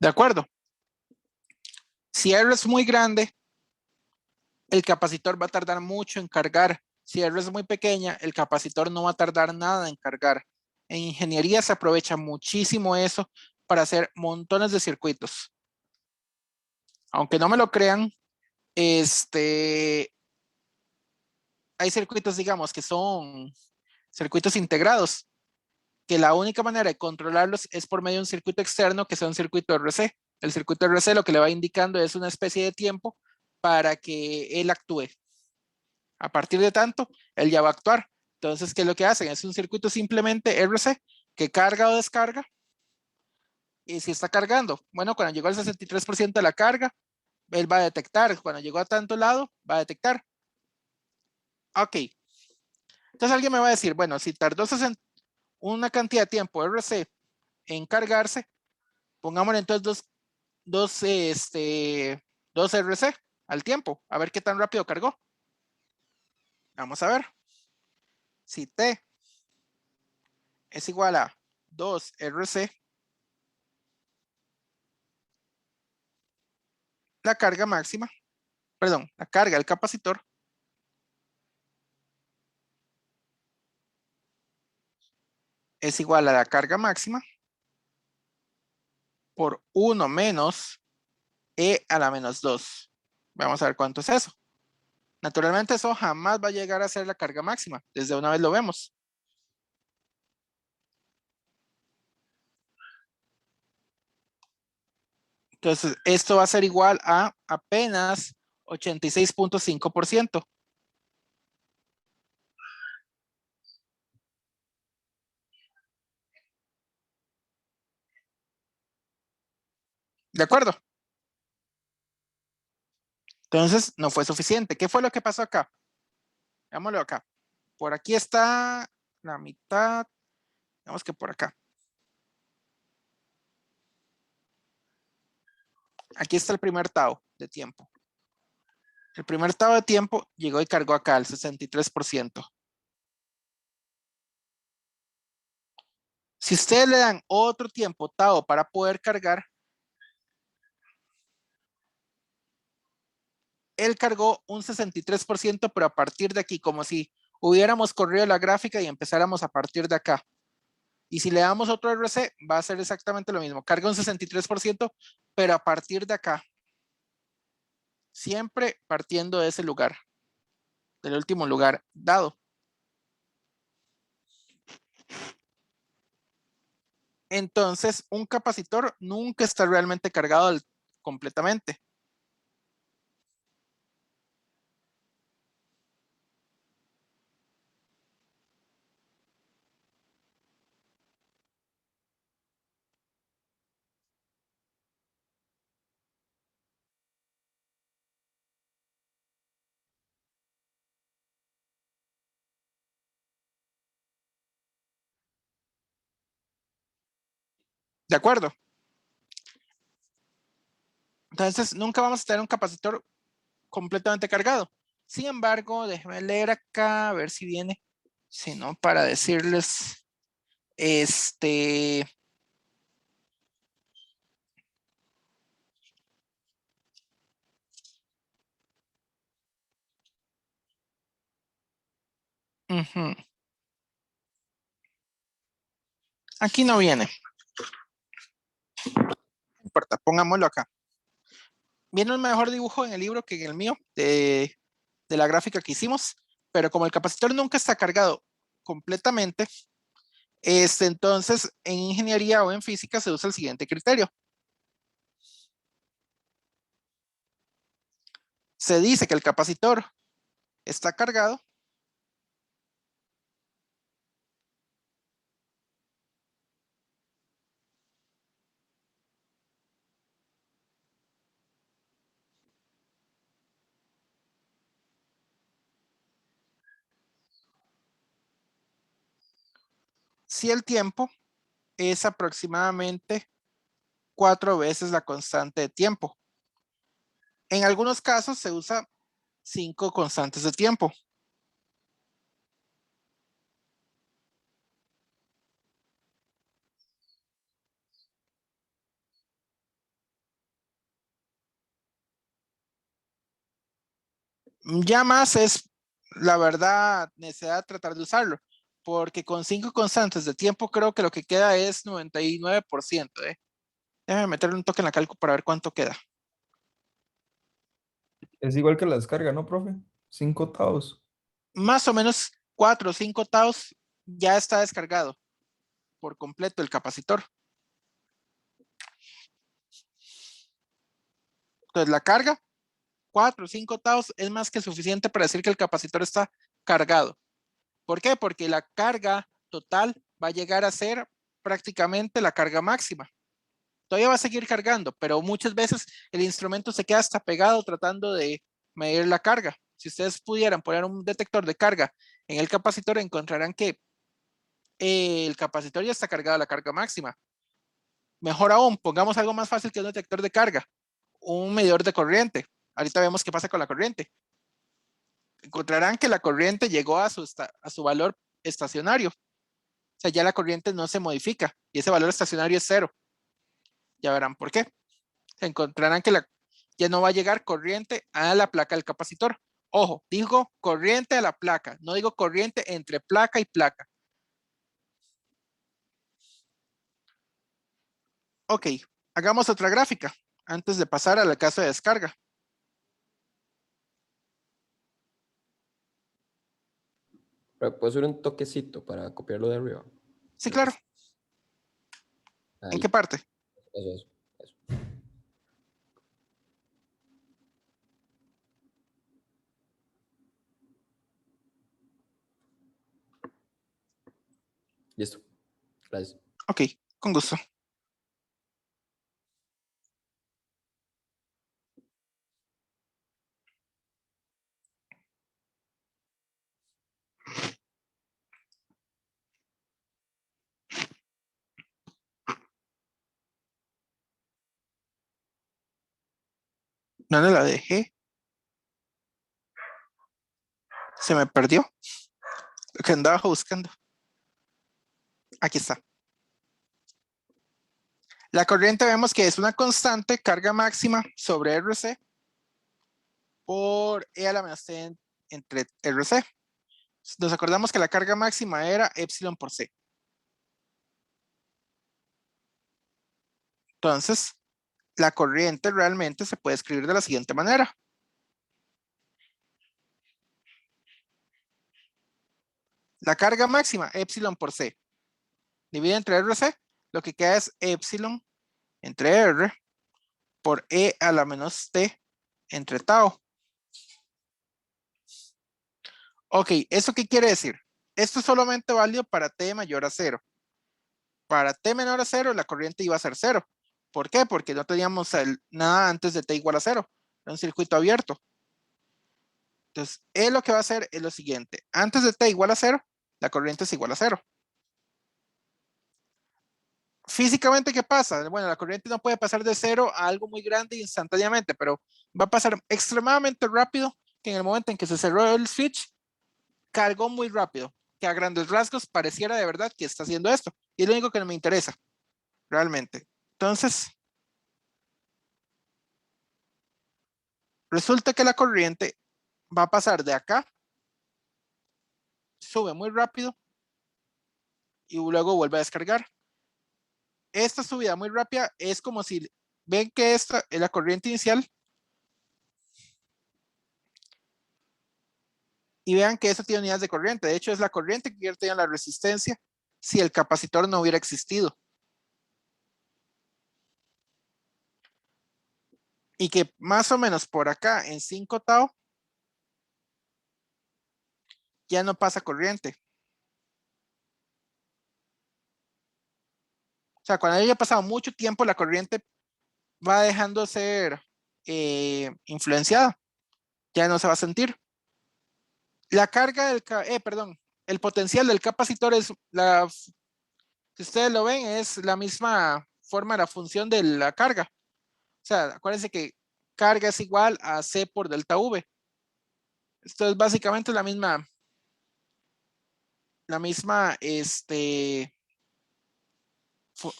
De acuerdo. Si R es muy grande, el capacitor va a tardar mucho en cargar. Si R es muy pequeña, el capacitor no va a tardar nada en cargar. En ingeniería se aprovecha muchísimo eso para hacer montones de circuitos. Aunque no me lo crean, hay circuitos, digamos, que son circuitos integrados, que la única manera de controlarlos es por medio de un circuito externo que sea un circuito RC. El circuito RC lo que le va indicando es una especie de tiempo para que él actúe. A partir de tanto, él ya va a actuar. Entonces, ¿qué es lo que hacen? Es un circuito simplemente RC que carga o descarga. Y si está cargando, bueno, cuando llegó al 63% de la carga, él va a detectar. Cuando llegó a tanto lado, va a detectar. Ok. Entonces alguien me va a decir, bueno, si tardó una cantidad de tiempo RC en cargarse, pongámosle entonces dos RC al tiempo, a ver qué tan rápido cargó. Vamos a ver. Si T es igual a 2 RC, la carga máxima, perdón, la carga del capacitor es igual a la carga máxima por 1 menos E a la menos 2. Vamos a ver cuánto es eso. Naturalmente eso jamás va a llegar a ser la carga máxima. Desde una vez lo vemos. Entonces, esto va a ser igual a apenas 86.5%. ¿De acuerdo? Entonces, no fue suficiente. ¿Qué fue lo que pasó acá? Veámoslo acá. Por aquí está la mitad. Digamos que por acá. Aquí está el primer tau de tiempo. El primer tau de tiempo llegó y cargó acá al 63%. Si ustedes le dan otro tiempo tau para poder cargar, él cargó un 63%, pero a partir de aquí, como si hubiéramos corrido la gráfica y empezáramos a partir de acá. Y si le damos otro RC, va a ser exactamente lo mismo. Carga un 63%, pero a partir de acá. Siempre partiendo de ese lugar, del último lugar dado. Entonces, un capacitor nunca está realmente cargado completamente. ¿De acuerdo? Entonces, nunca vamos a tener un capacitor completamente cargado. Sin embargo, déjenme leer acá, a ver si viene. Si no, para decirles, aquí no viene. No importa, pongámoslo acá. Viene un mejor dibujo en el libro que en el mío de la gráfica que hicimos, pero como el capacitor nunca está cargado completamente, entonces en ingeniería o en física se usa el siguiente criterio. Se dice que el capacitor está cargado si el tiempo es aproximadamente 4 veces la constante de tiempo. En algunos casos se usa 5 constantes de tiempo. Ya más es, la verdad, necesidad de tratar de usarlo, porque con 5 constantes de tiempo creo que lo que queda es 99%. Déjame meterle un toque en la calco para ver cuánto queda. Es igual que la descarga, ¿no, profe? 5 taos. Más o menos 4 o 5 taos ya está descargado por completo el capacitor. Entonces la carga, 4 o 5 taos es más que suficiente para decir que el capacitor está cargado. ¿Por qué? Porque la carga total va a llegar a ser prácticamente la carga máxima. Todavía va a seguir cargando, pero muchas veces el instrumento se queda hasta pegado tratando de medir la carga. Si ustedes pudieran poner un detector de carga en el capacitor, encontrarán que el capacitor ya está cargado a la carga máxima. Mejor aún, pongamos algo más fácil que un detector de carga, un medidor de corriente. Ahorita vemos qué pasa con la corriente. Encontrarán que la corriente llegó a su valor estacionario. O sea, ya la corriente no se modifica y ese valor estacionario es 0. Ya verán por qué. Encontrarán que ya no va a llegar corriente a la placa del capacitor. Ojo, digo corriente a la placa, no digo corriente entre placa y placa. Ok, hagamos otra gráfica antes de pasar al caso de descarga. Pero puedo hacer un toquecito para copiarlo de arriba. Sí, claro. Ahí. ¿En qué parte? Eso. Listo. Gracias. Ok, con gusto. ¿Dónde la dejé? Se me perdió. Lo que andaba buscando. Aquí está. La corriente vemos que es una constante carga máxima sobre RC por E a la menos T entre RC. Nos acordamos que la carga máxima era epsilon por C. Entonces, la corriente realmente se puede escribir de la siguiente manera. La carga máxima, epsilon por C, divide entre RC, lo que queda es epsilon entre R por E a la menos T entre tau. Ok, ¿eso qué quiere decir? Esto es solamente válido para T mayor a 0. Para T menor a 0, la corriente iba a ser 0. ¿Por qué? Porque no teníamos nada antes de T igual a 0. Era un circuito abierto. Entonces, él lo que va a hacer es lo siguiente. Antes de T igual a 0, la corriente es igual a 0. Físicamente, ¿qué pasa? Bueno, la corriente no puede pasar de 0 a algo muy grande instantáneamente, pero va a pasar extremadamente rápido, que en el momento en que se cerró el switch, cargó muy rápido, que a grandes rasgos pareciera de verdad que está haciendo esto. Y es lo único que no me interesa, realmente. Entonces, resulta que la corriente va a pasar de acá, sube muy rápido y luego vuelve a descargar. esta subida muy rápida es como si ven que esta es la corriente inicial y vean que esta tiene unidades de corriente. De hecho, es la corriente que vierte en la resistencia si el capacitor no hubiera existido. Y que más o menos por acá en 5 tau ya no pasa corriente. O sea, cuando haya pasado mucho tiempo, la corriente va dejando de ser influenciada. Ya no se va a sentir. La carga del, perdón, el potencial del capacitor es si ustedes lo ven, es la misma forma de la función de la carga. O sea, acuérdense que carga es igual a C por delta V. Esto es básicamente la misma,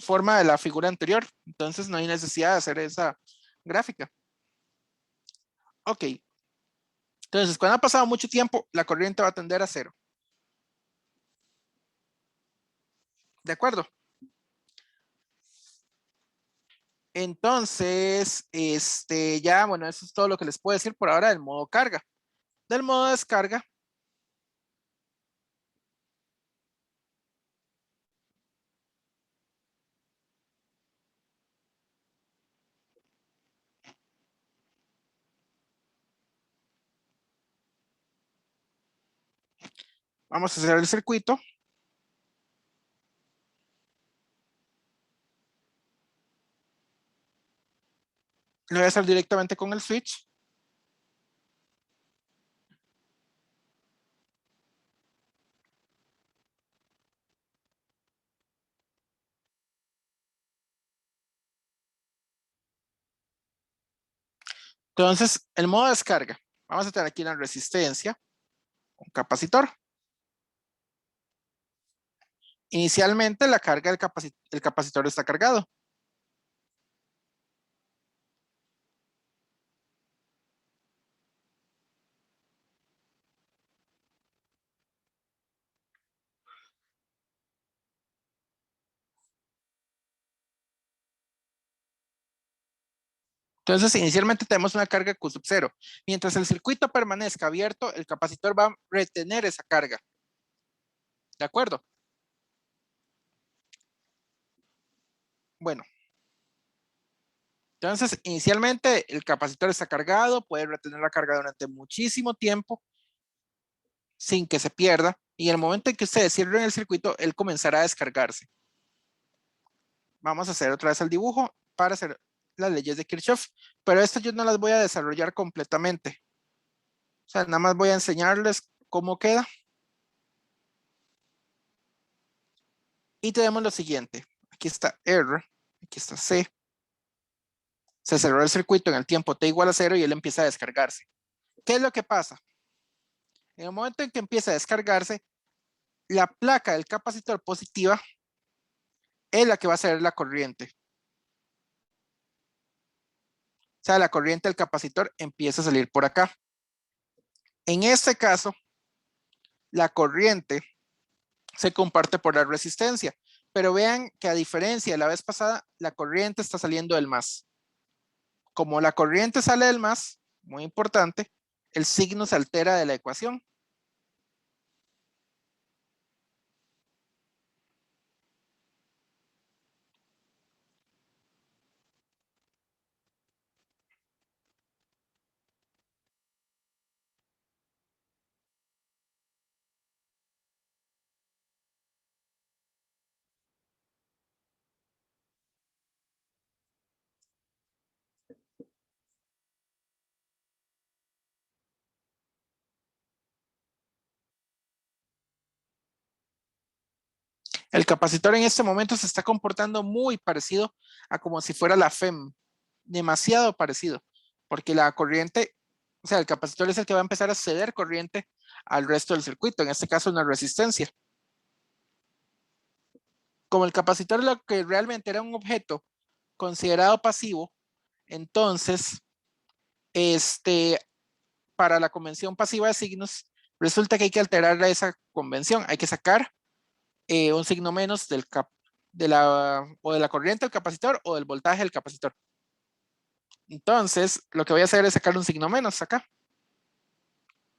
forma de la figura anterior. Entonces no hay necesidad de hacer esa gráfica. Ok. Entonces, cuando ha pasado mucho tiempo, la corriente va a tender a cero. ¿De acuerdo? Entonces, ya, bueno, eso es todo lo que les puedo decir por ahora del modo carga. Del modo descarga. Vamos a hacer el circuito. Lo voy a hacer directamente con el switch. Entonces, el modo descarga. Vamos a tener aquí una resistencia, un capacitor. Inicialmente la carga del capacitor está cargado. Entonces, inicialmente tenemos una carga Q sub 0. Mientras el circuito permanezca abierto, el capacitor va a retener esa carga. ¿De acuerdo? Bueno. Entonces, inicialmente el capacitor está cargado, puede retener la carga durante muchísimo tiempo sin que se pierda. Y en el momento en que ustedes cierren el circuito, él comenzará a descargarse. Vamos a hacer otra vez el dibujo para hacer las leyes de Kirchhoff, pero esto yo no las voy a desarrollar completamente. O sea, nada más voy a enseñarles cómo queda. Y tenemos lo siguiente. Aquí está R, aquí está C. Se cerró el circuito en el tiempo t igual a 0 y él empieza a descargarse. ¿Qué es lo que pasa? En el momento en que empieza a descargarse, la placa del capacitor positiva es la que va a ser la corriente. O sea, la corriente del capacitor empieza a salir por acá. En este caso, la corriente se comparte por la resistencia. Pero vean que a diferencia de la vez pasada, la corriente está saliendo del más. Como la corriente sale del más, muy importante, el signo se altera de la ecuación. El capacitor en este momento se está comportando muy parecido a como si fuera la FEM. Demasiado parecido. Porque la corriente, o sea, el capacitor es el que va a empezar a ceder corriente al resto del circuito. En este caso, una resistencia. Como el capacitor lo que realmente era un objeto considerado pasivo, entonces, para la convención pasiva de signos, resulta que hay que alterar esa convención. Hay que sacar un signo menos de la corriente del capacitor o del voltaje del capacitor. Entonces, lo que voy a hacer es sacar un signo menos acá.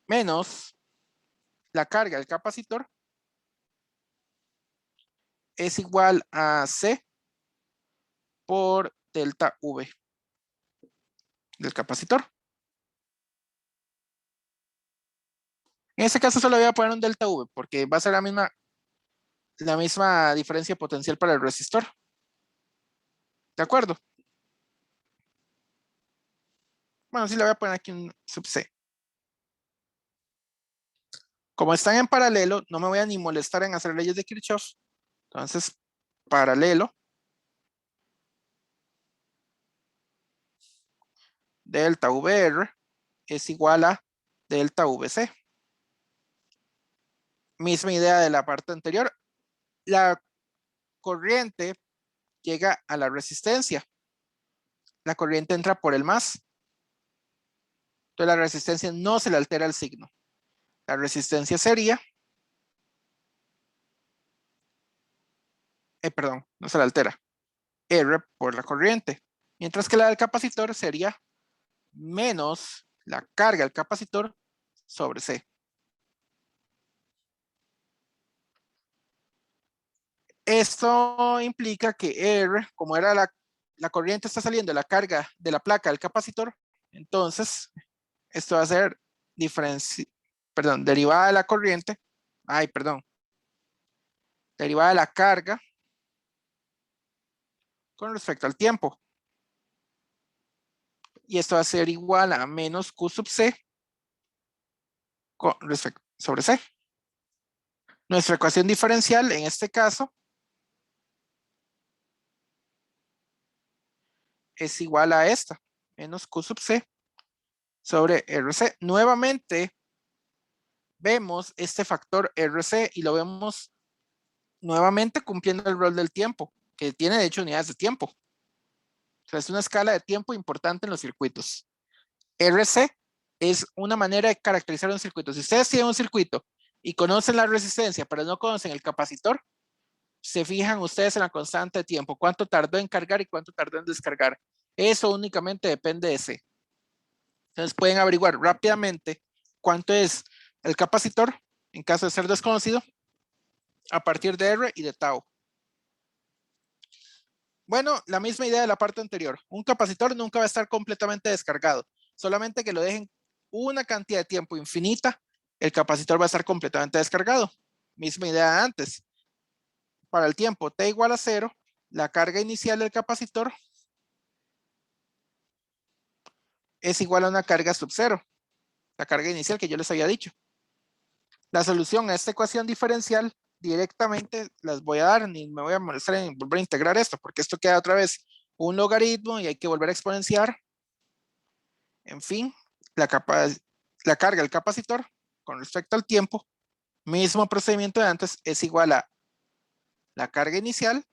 Menos la carga del capacitor es igual a C por delta V del capacitor. En este caso solo voy a poner un delta V porque va a ser la misma diferencia potencial para el resistor. ¿De acuerdo? Bueno, sí le voy a poner aquí un sub C. Como están en paralelo, no me voy a ni molestar en hacer leyes de Kirchhoff. Entonces, paralelo. Delta VR es igual a delta VC. Misma idea de la parte anterior. La corriente llega a la resistencia. La corriente entra por el más. Entonces la resistencia no se le altera el signo. La resistencia sería, perdón, no se le altera. R por la corriente. Mientras que la del capacitor sería menos la carga del capacitor sobre C. Esto implica que R, como era la corriente está saliendo de la carga de la placa del capacitor, entonces esto va a ser derivada de la corriente, derivada de la carga con respecto al tiempo. Y esto va a ser igual a menos Q sub C con respecto sobre C. Nuestra ecuación diferencial en este caso es igual a esta, menos Q sub C sobre RC. Nuevamente vemos este factor RC y lo vemos nuevamente cumpliendo el rol del tiempo, que tiene de hecho unidades de tiempo. O sea, es una escala de tiempo importante en los circuitos. RC es una manera de caracterizar un circuito. Si ustedes tienen un circuito y conocen la resistencia, pero no conocen el capacitor, se fijan ustedes en la constante de tiempo, cuánto tardó en cargar y cuánto tardó en descargar. Eso únicamente depende de C. Entonces pueden averiguar rápidamente cuánto es el capacitor en caso de ser desconocido a partir de R y de tau. Bueno, la misma idea de la parte anterior. Un capacitor nunca va a estar completamente descargado. Solamente que lo dejen una cantidad de tiempo infinita, el capacitor va a estar completamente descargado. Misma idea de antes. Para el tiempo t igual a 0, la carga inicial del capacitor es igual a una carga sub 0. La carga inicial que yo les había dicho. La solución a esta ecuación diferencial directamente las voy a dar, ni me voy a molestar en volver a integrar esto, porque esto queda otra vez un logaritmo y hay que volver a exponenciar. En fin, la carga del capacitor con respecto al tiempo, mismo procedimiento de antes, es igual a la carga inicial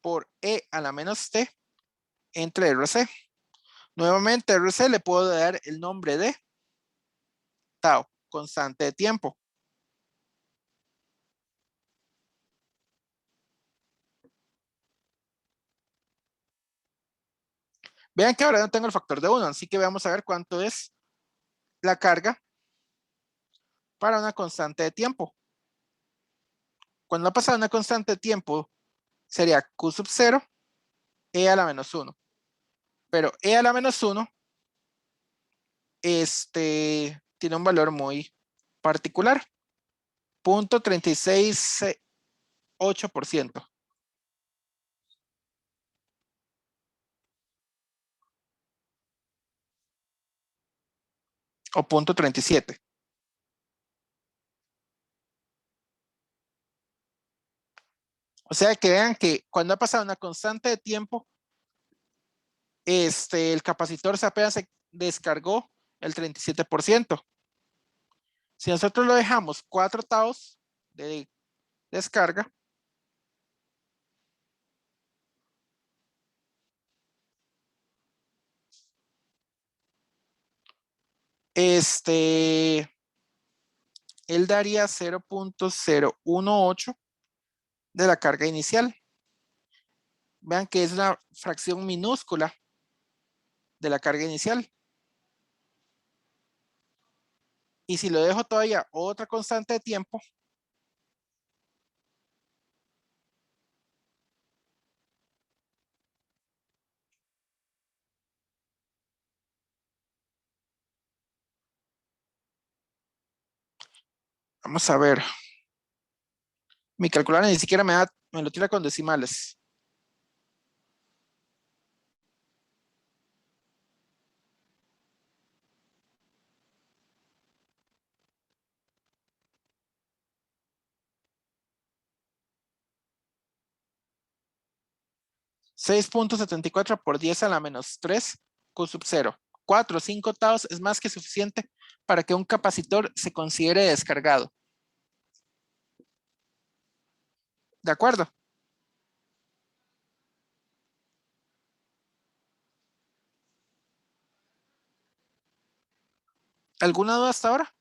por E a la menos T entre RC. Nuevamente RC le puedo dar el nombre de tau, constante de tiempo. Vean que ahora no tengo el factor de 1, así que vamos a ver cuánto es la carga para una constante de tiempo. Cuando ha pasado una constante de tiempo, sería Q sub 0, E a la menos 1. Pero E a la menos 1 tiene un valor muy particular. 0.368%. O 0.37. O sea que vean que cuando ha pasado una constante de tiempo, el capacitor apenas se descargó el 37%. Si nosotros lo dejamos 4 taos de descarga, él daría 0.018 de la carga inicial. Vean que es una fracción minúscula de la carga inicial. Y si lo dejo todavía otra constante de tiempo, vamos a ver. Mi calculadora ni siquiera me lo tira con decimales. $6.74 por 10 a la menos 3 Q sub 0. 4 o 5 octavos es más que suficiente para que un capacitor se considere descargado. ¿De acuerdo? ¿Alguna duda hasta ahora?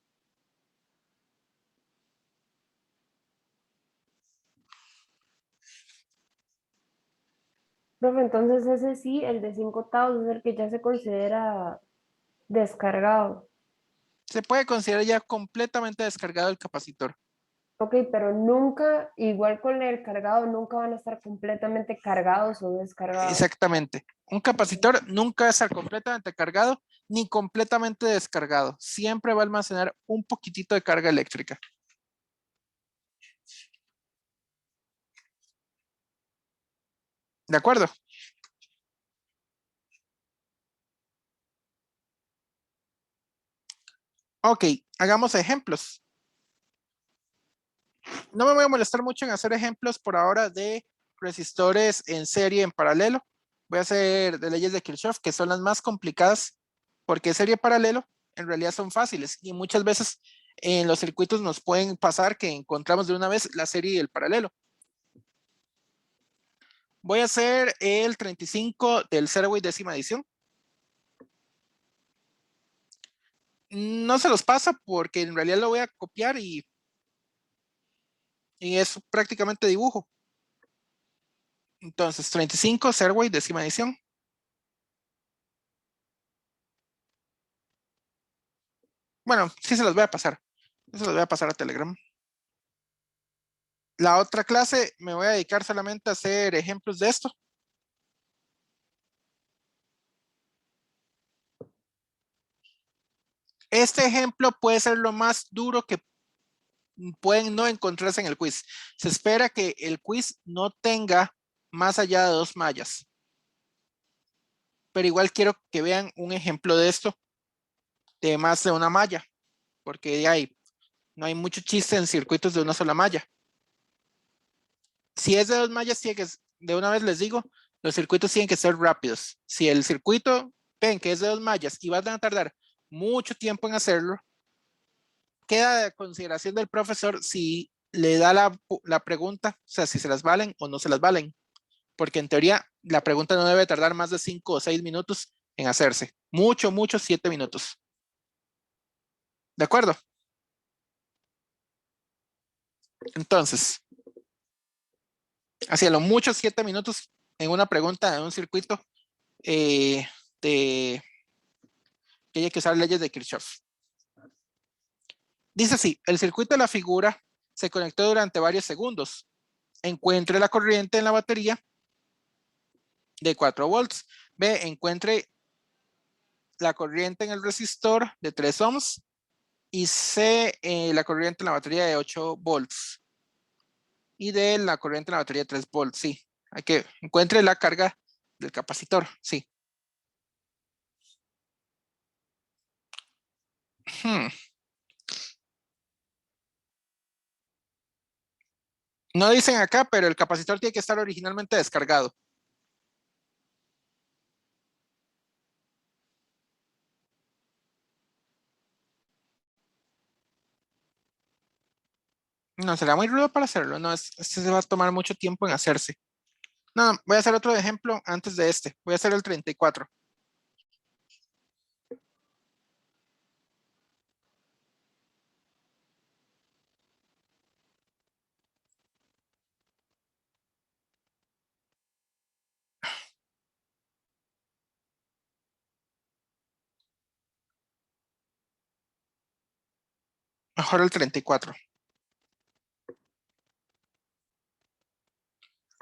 Profe, entonces ese sí, el de 5 octavos es el que ya se considera descargado. Se puede considerar ya completamente descargado el capacitor. Ok, pero nunca, igual con el cargado, nunca van a estar completamente cargados o descargados. Exactamente. Un capacitor nunca va a estar completamente cargado ni completamente descargado. Siempre va a almacenar un poquitito de carga eléctrica. ¿De acuerdo? Ok, hagamos ejemplos. No me voy a molestar mucho en hacer ejemplos por ahora de resistores en serie en paralelo. Voy a hacer de leyes de Kirchhoff, que son las más complicadas, porque serie paralelo en realidad son fáciles y muchas veces en los circuitos nos pueden pasar que encontramos de una vez la serie y el paralelo. Voy a hacer el 35 del 0 y décima edición. No se los pasa porque en realidad lo voy a copiar y es prácticamente dibujo. Entonces, 35, Serway, décima edición. Bueno, sí se los voy a pasar. Eso los voy a pasar a Telegram. La otra clase me voy a dedicar solamente a hacer ejemplos de esto. Este ejemplo puede ser lo más duro que pueden no encontrarse en el quiz. Se espera que el quiz no tenga más allá de 2 mallas. Pero igual quiero que vean un ejemplo de esto de más de una malla, porque no hay mucho chiste en circuitos de una sola malla. Si es de 2 mallas, de una vez les digo, los circuitos tienen que ser rápidos. Si el circuito ven que es de 2 mallas y van a tardar mucho tiempo en hacerlo, queda de consideración del profesor si le da la pregunta, o sea, si se las valen o no se las valen. Porque en teoría la pregunta no debe tardar más de 5 o 6 minutos en hacerse. Mucho, 7 minutos. ¿De acuerdo? Entonces, hacia lo mucho 7 minutos en una pregunta de un circuito que hay que usar leyes de Kirchhoff. Dice así, el circuito de la figura se conectó durante varios segundos. Encuentre la corriente en la batería de 4 volts. B, encuentre la corriente en el resistor de 3 ohms. Y C, la corriente en la batería de 8 volts. Y D, la corriente en la batería de 3 volts. Sí, hay que encuentre la carga del capacitor. Sí. No dicen acá, pero el capacitor tiene que estar originalmente descargado. No, será muy rudo para hacerlo. No, este se va a tomar mucho tiempo en hacerse. No, voy a hacer otro ejemplo antes de este. Voy a hacer el 34. Mejor el 34.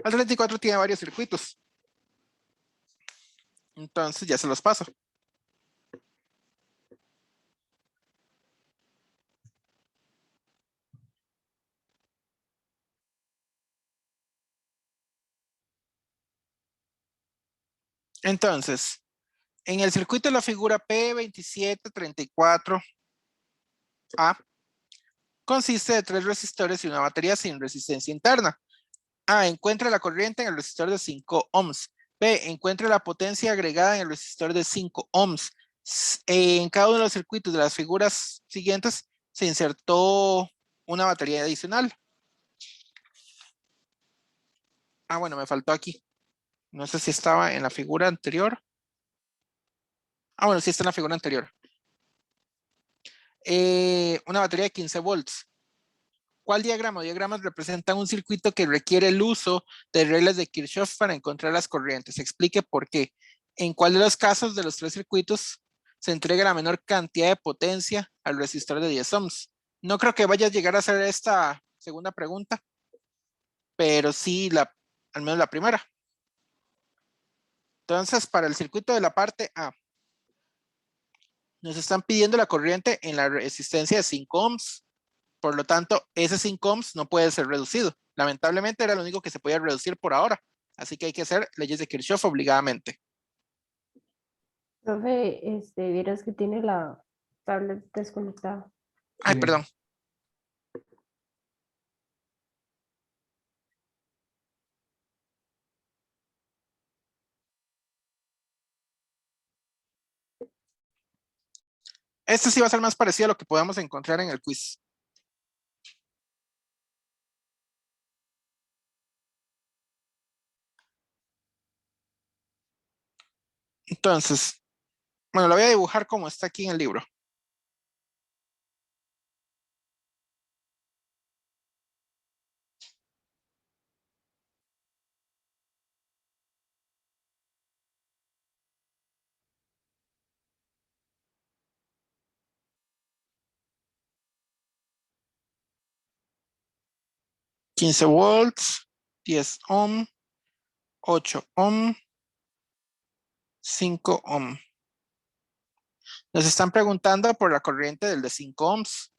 El 34 tiene varios circuitos. Entonces ya se los paso. Entonces, en el circuito de la figura P2734A consiste de 3 resistores y una batería sin resistencia interna. A, encuentra la corriente en el resistor de 5 ohms. B, encuentra la potencia agregada en el resistor de 5 ohms. En cada uno de los circuitos de las figuras siguientes se insertó una batería adicional. Ah, bueno, me faltó aquí. No sé si estaba en la figura anterior. Ah, bueno, sí está en la figura anterior. Una batería de 15 volts. ¿Cuál diagrama o diagramas representan un circuito que requiere el uso de reglas de Kirchhoff para encontrar las corrientes? Explique por qué. ¿En cuál de los casos de los 3 circuitos se entrega la menor cantidad de potencia al resistor de 10 ohms? No creo que vaya a llegar a hacer esta segunda pregunta, pero sí al menos la primera. Entonces, para el circuito de la parte A, nos están pidiendo la corriente en la resistencia de 5 ohms. Por lo tanto, ese 5 ohms no puede ser reducido. Lamentablemente era lo único que se podía reducir por ahora. Así que hay que hacer leyes de Kirchhoff obligadamente. Profe, vieras que tiene la tablet desconectada. Ay, Sí. perdón. Este sí va a ser más parecido a lo que podamos encontrar en el quiz. Entonces, bueno, lo voy a dibujar como está aquí en el libro. $15 volts, 10 ohm, 8 ohm, 5 ohm. Nos están preguntando por la corriente del de 5 ohms.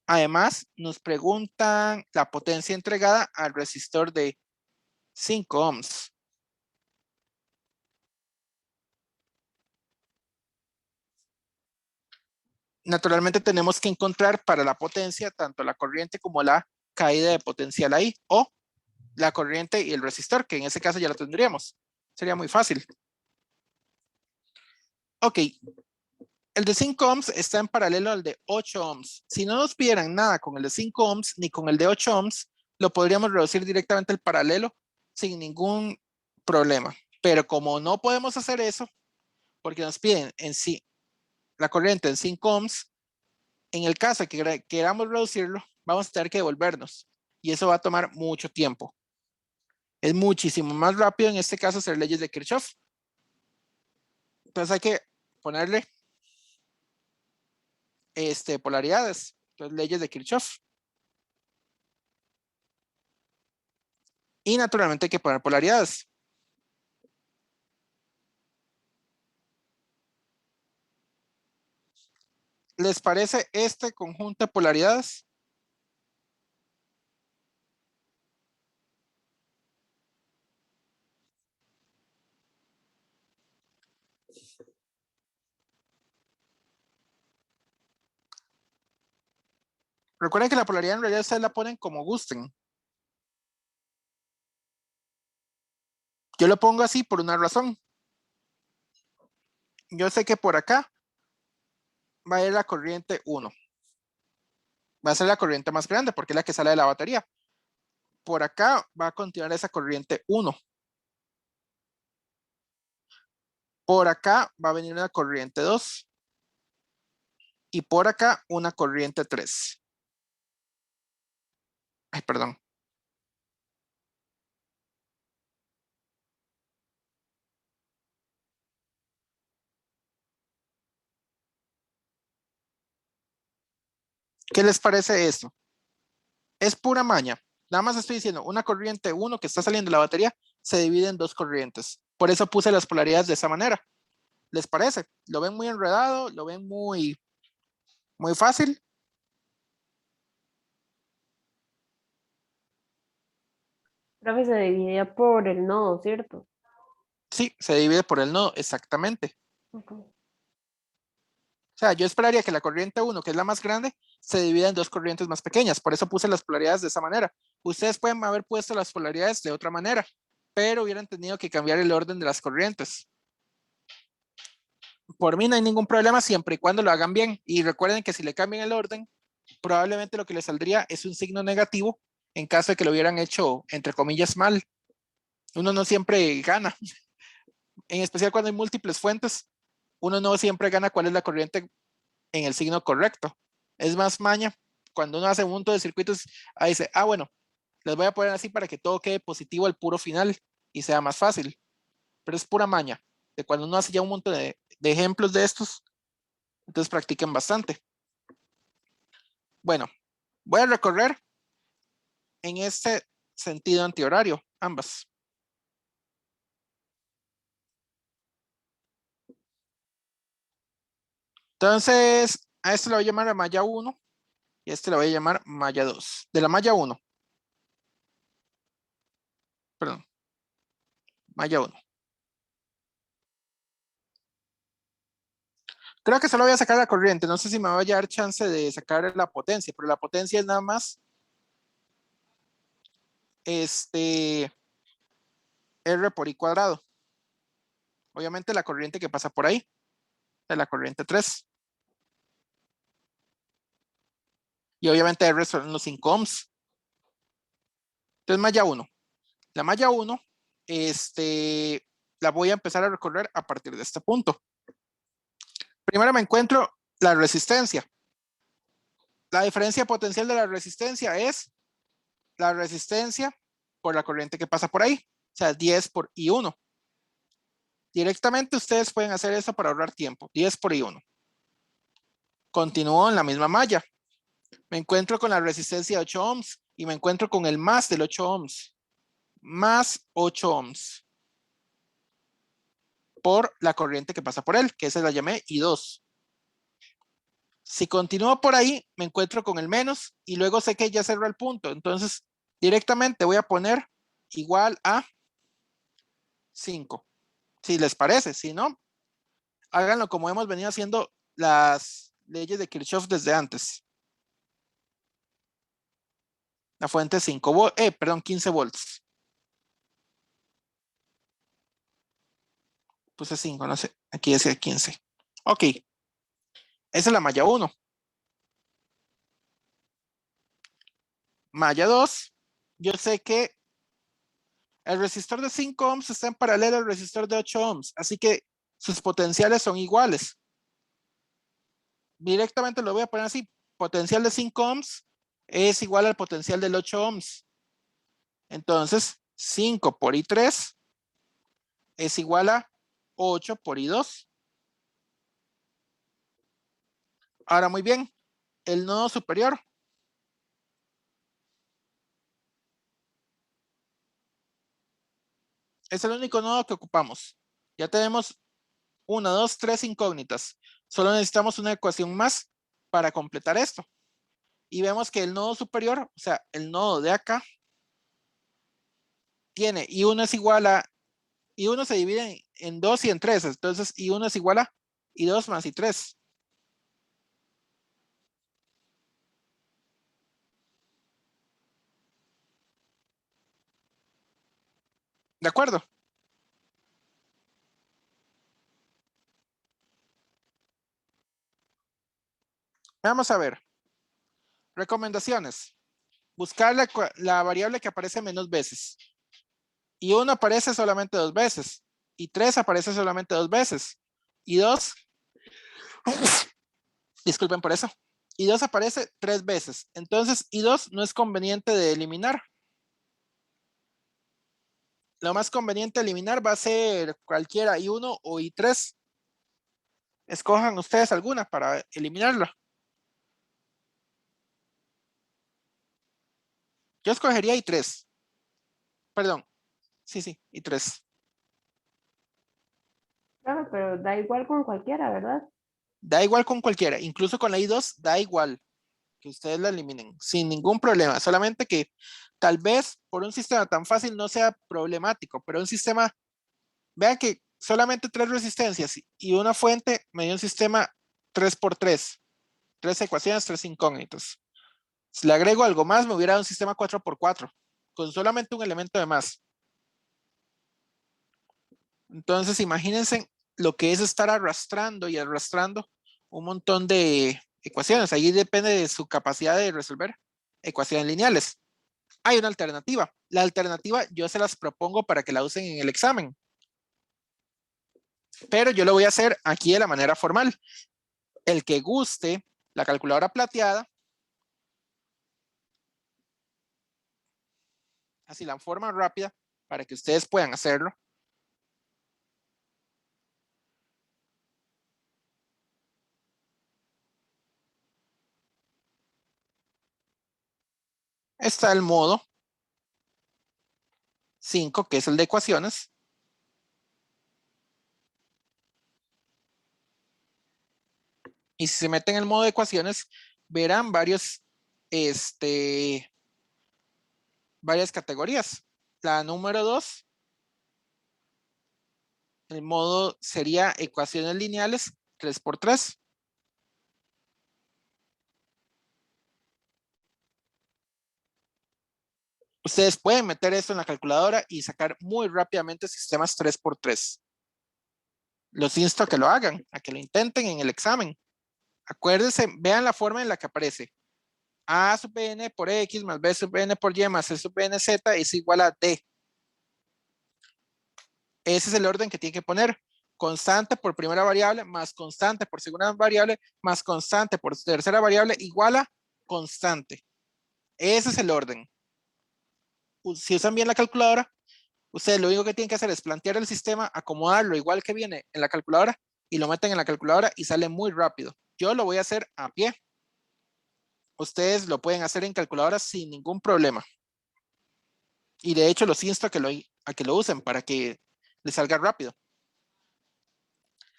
Además, nos preguntan la potencia entregada al resistor de 5 ohms. Naturalmente tenemos que encontrar para la potencia tanto la corriente como la caída de potencial ahí, o la corriente y el resistor, que en ese caso ya lo tendríamos. Sería muy fácil. Ok, el de 5 ohms está en paralelo al de 8 ohms. Si no nos pidieran nada con el de 5 ohms ni con el de 8 ohms, lo podríamos reducir directamente al paralelo sin ningún problema. Pero como no podemos hacer eso, porque nos piden en sí la corriente en 5 ohms, en el caso de que queramos reducirlo, vamos a tener que devolvernos. Y eso va a tomar mucho tiempo. Es muchísimo más rápido en este caso hacer leyes de Kirchhoff. Entonces hay que ponerle polaridades. Entonces leyes de Kirchhoff. Y naturalmente hay que poner polaridades. ¿Les parece este conjunto de polaridades? Recuerden que la polaridad en realidad ustedes la ponen como gusten. Yo lo pongo así por una razón. Yo sé que por acá va a ir la corriente 1. Va a ser la corriente más grande porque es la que sale de la batería. Por acá va a continuar esa corriente 1. Por acá va a venir una corriente 2. Y por acá una corriente 3. Ay, perdón. ¿Qué les parece esto? Es pura maña. Nada más estoy diciendo, una corriente 1 que está saliendo de la batería se divide en dos corrientes. Por eso puse las polaridades de esa manera. ¿Les parece? ¿Lo ven muy enredado? ¿Lo ven muy fácil? Profe, se dividía por el nodo, ¿cierto? Sí, se divide por el nodo, exactamente. Ok. O sea, yo esperaría que la corriente 1, que es la más grande, se divida en dos corrientes más pequeñas. Por eso puse las polaridades de esa manera. Ustedes pueden haber puesto las polaridades de otra manera, pero hubieran tenido que cambiar el orden de las corrientes. Por mí no hay ningún problema siempre y cuando lo hagan bien. Y recuerden que si le cambian el orden, probablemente lo que les saldría es un signo negativo en caso de que lo hubieran hecho, entre comillas, mal. Uno no siempre gana. En especial cuando hay múltiples fuentes, uno no siempre gana cuál es la corriente en el signo correcto. Es más maña. Cuando uno hace un montón de circuitos, ahí dice, bueno, les voy a poner así para que todo quede positivo al puro final y sea más fácil. Pero es pura maña. De cuando uno hace ya un montón de ejemplos de estos, entonces practiquen bastante. Bueno, voy a recorrer en este sentido antihorario, ambas. Entonces, a este lo voy a llamar a malla 1 y a este lo voy a llamar malla 2. De la malla 1. Perdón. Malla 1. Creo que solo voy a sacar la corriente. No sé si me va a dar chance de sacar la potencia, pero la potencia es nada más R por I cuadrado. Obviamente la corriente que pasa por ahí, de la corriente 3. Y obviamente R son los 5 ohms. Entonces, malla 1. La malla 1, la voy a empezar a recorrer a partir de este punto. Primero me encuentro la resistencia. La diferencia potencial de la resistencia es la resistencia por la corriente que pasa por ahí. O sea, 10 por I1. Directamente ustedes pueden hacer eso para ahorrar tiempo. 10 por I1. Continúo en la misma malla. Me encuentro con la resistencia de 8 ohms y me encuentro con el más del 8 ohms. Más 8 ohms. Por la corriente que pasa por él, que esa la llamé I2. Si continúo por ahí, me encuentro con el menos y luego sé que ya cerró el punto. Entonces, directamente voy a poner igual a 5. Si les parece, si no, háganlo como hemos venido haciendo las leyes de Kirchhoff desde antes. La fuente es 15 volts. Puse 5, no sé. Aquí decía 15. Ok. Esa es la malla 1. Malla 2. Yo sé que el resistor de 5 ohms está en paralelo al resistor de 8 ohms. Así que sus potenciales son iguales. Directamente lo voy a poner así. Potencial de 5 ohms es igual al potencial del 8 ohms. Entonces, 5 por I3 es igual a 8 por I2. Ahora, muy bien. El nodo superior. Es el único nodo que ocupamos. Ya tenemos 1, 2, 3 incógnitas. Solo necesitamos una ecuación más para completar esto. Y vemos que el nodo superior, o sea, el nodo de acá, tiene I1 es igual a, I1 se divide en 2 y en 3, entonces I1 es igual a I2 más I3. ¿De acuerdo? Vamos a ver. Recomendaciones. Buscar la variable que aparece menos veces. Y 1 aparece solamente 2 veces. Y 3 aparece solamente 2 veces. Y 2, disculpen por eso. Y 2 aparece 3 veces. Entonces, I2 no es conveniente de eliminar. Lo más conveniente eliminar va a ser cualquiera I1 o I3. Escojan ustedes alguna para eliminarla. Yo escogería I3. Perdón. Sí, I3. Claro, pero da igual con cualquiera, ¿verdad? Da igual con cualquiera, incluso con la I2 da igual que ustedes la eliminen sin ningún problema, solamente que tal vez por un sistema tan fácil no sea problemático, pero un sistema, vean que solamente 3 resistencias y una fuente me dio un sistema 3x3, 3 ecuaciones, 3 incógnitos. Si le agrego algo más, me hubiera dado un sistema 4x4, con solamente un elemento de más. Entonces, imagínense lo que es estar arrastrando y arrastrando un montón de ecuaciones. Ahí depende de su capacidad de resolver ecuaciones lineales. Hay una alternativa. La alternativa yo se las propongo para que la usen en el examen. Pero yo lo voy a hacer aquí de la manera formal. El que guste la calculadora plateada, así la forma rápida para que ustedes puedan hacerlo. Está el modo 5, que es el de ecuaciones. Y si se meten en el modo de ecuaciones, verán varias categorías. La número 2, el modo sería ecuaciones lineales 3x3. Ustedes pueden meter esto en la calculadora y sacar muy rápidamente sistemas 3x3. Los insto a que lo hagan, a que lo intenten en el examen. Acuérdense, vean la forma en la que aparece. A sub n por x más b sub n por y más c sub n z es igual a d. Ese es el orden que tienen que poner. Constante por primera variable más constante por segunda variable más constante por tercera variable igual a constante. Ese es el orden. Si usan bien la calculadora, ustedes lo único que tienen que hacer es plantear el sistema, acomodarlo igual que viene en la calculadora y lo meten en la calculadora y sale muy rápido. Yo lo voy a hacer a pie. Ustedes lo pueden hacer en calculadora sin ningún problema. Y de hecho los insto a que lo usen para que les salga rápido.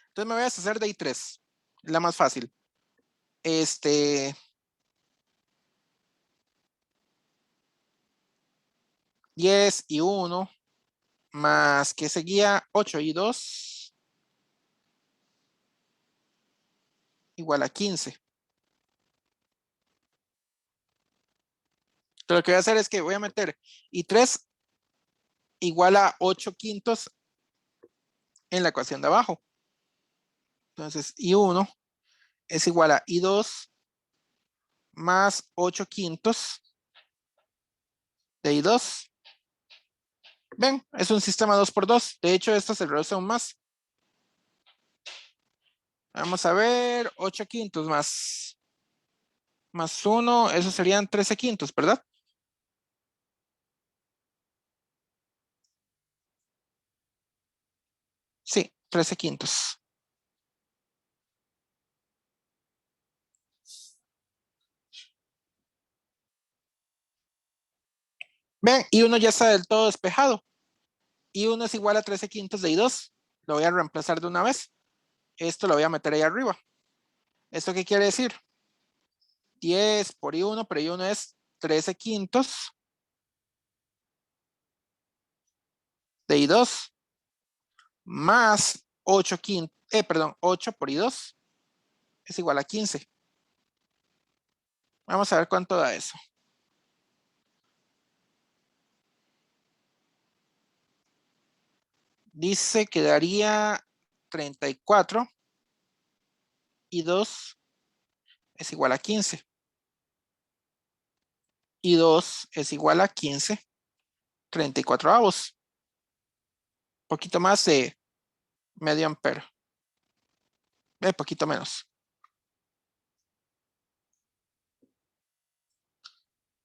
Entonces me voy a deshacer de I3. La más fácil. 10 y 1 más que seguía 8 y 2 igual a 15. Entonces lo que voy a hacer es que voy a meter I3 igual a 8 quintos en la ecuación de abajo. Entonces I1 es igual a I2 más 8 quintos de I2. Ven, es un sistema 2x2. De hecho, esto se reduce aún más. Vamos a ver, 8 quintos más 1, eso serían 13 quintos, ¿verdad? Sí, 13 quintos. Ven, I1 ya está del todo despejado. I1 es igual a 13 quintos de I2. Lo voy a reemplazar de una vez. Esto lo voy a meter ahí arriba. ¿Esto qué quiere decir? 10 por I1, pero I1 es 13 quintos de I2 más 8 quintos, 8 por I2 es igual a 15. Vamos a ver cuánto da eso. Dice que daría 34 y 2 es igual a 15. Y 2 es igual a 15, 34 avos. Un poquito más de medio ampero. Poquito menos.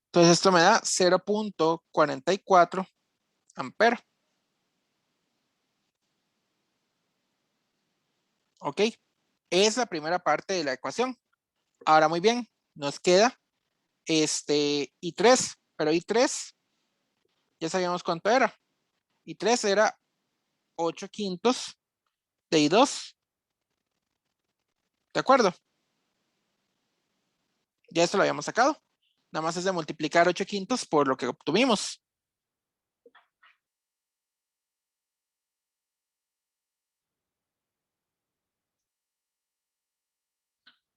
Entonces esto me da 0.44 ampero. Ok. Es la primera parte de la ecuación. Ahora muy bien, nos queda I3. Pero I3, ya sabíamos cuánto era. I3 era 8/5 de I2. ¿De acuerdo? Ya esto lo habíamos sacado. Nada más es de multiplicar 8/5 por lo que obtuvimos.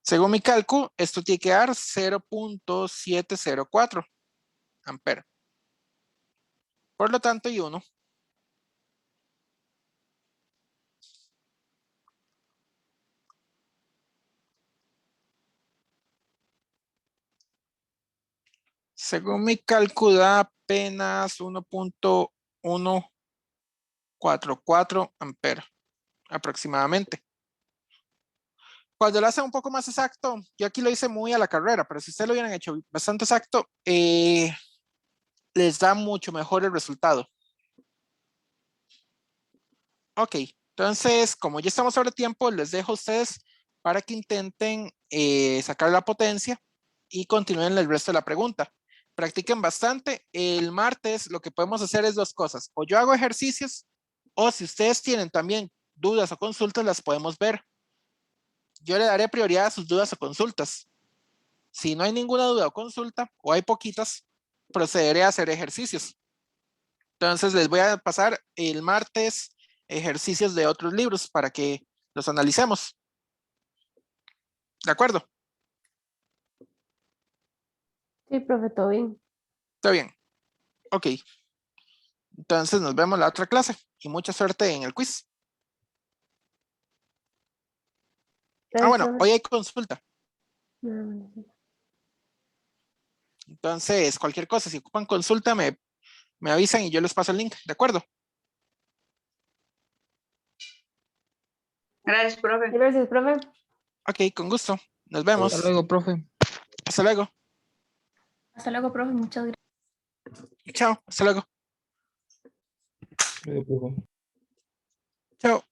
Según mi cálculo, esto tiene que dar 0.704 amperes. Por lo tanto, I1 según mi cálculo da apenas 1.144 amperes aproximadamente. Cuando lo hacen un poco más exacto, yo aquí lo hice muy a la carrera, pero si ustedes lo hubieran hecho bastante exacto, les da mucho mejor el resultado. Ok, entonces, como ya estamos sobre tiempo, les dejo a ustedes para que intenten sacar la potencia y continúen el resto de la pregunta. Practiquen bastante. El martes lo que podemos hacer es dos cosas. O yo hago ejercicios, o si ustedes tienen también dudas o consultas, las podemos ver. Yo le daré prioridad a sus dudas o consultas. Si no hay ninguna duda o consulta, o hay poquitas, procederé a hacer ejercicios. Entonces les voy a pasar el martes ejercicios de otros libros para que los analicemos. ¿De acuerdo? Sí, profe, todo bien. Está bien. Ok. Entonces nos vemos la otra clase y mucha suerte en el quiz. Gracias, Bueno, profe. hoy hay consulta. No, Entonces, cualquier cosa, si ocupan consulta, me avisan y yo les paso el link. ¿De acuerdo? Gracias, profe. Gracias, profe. Ok, con gusto. Nos vemos. Hasta luego, profe. Hasta luego. Hasta luego, profe. Muchas gracias. Chao. Hasta luego. Profe. Chao.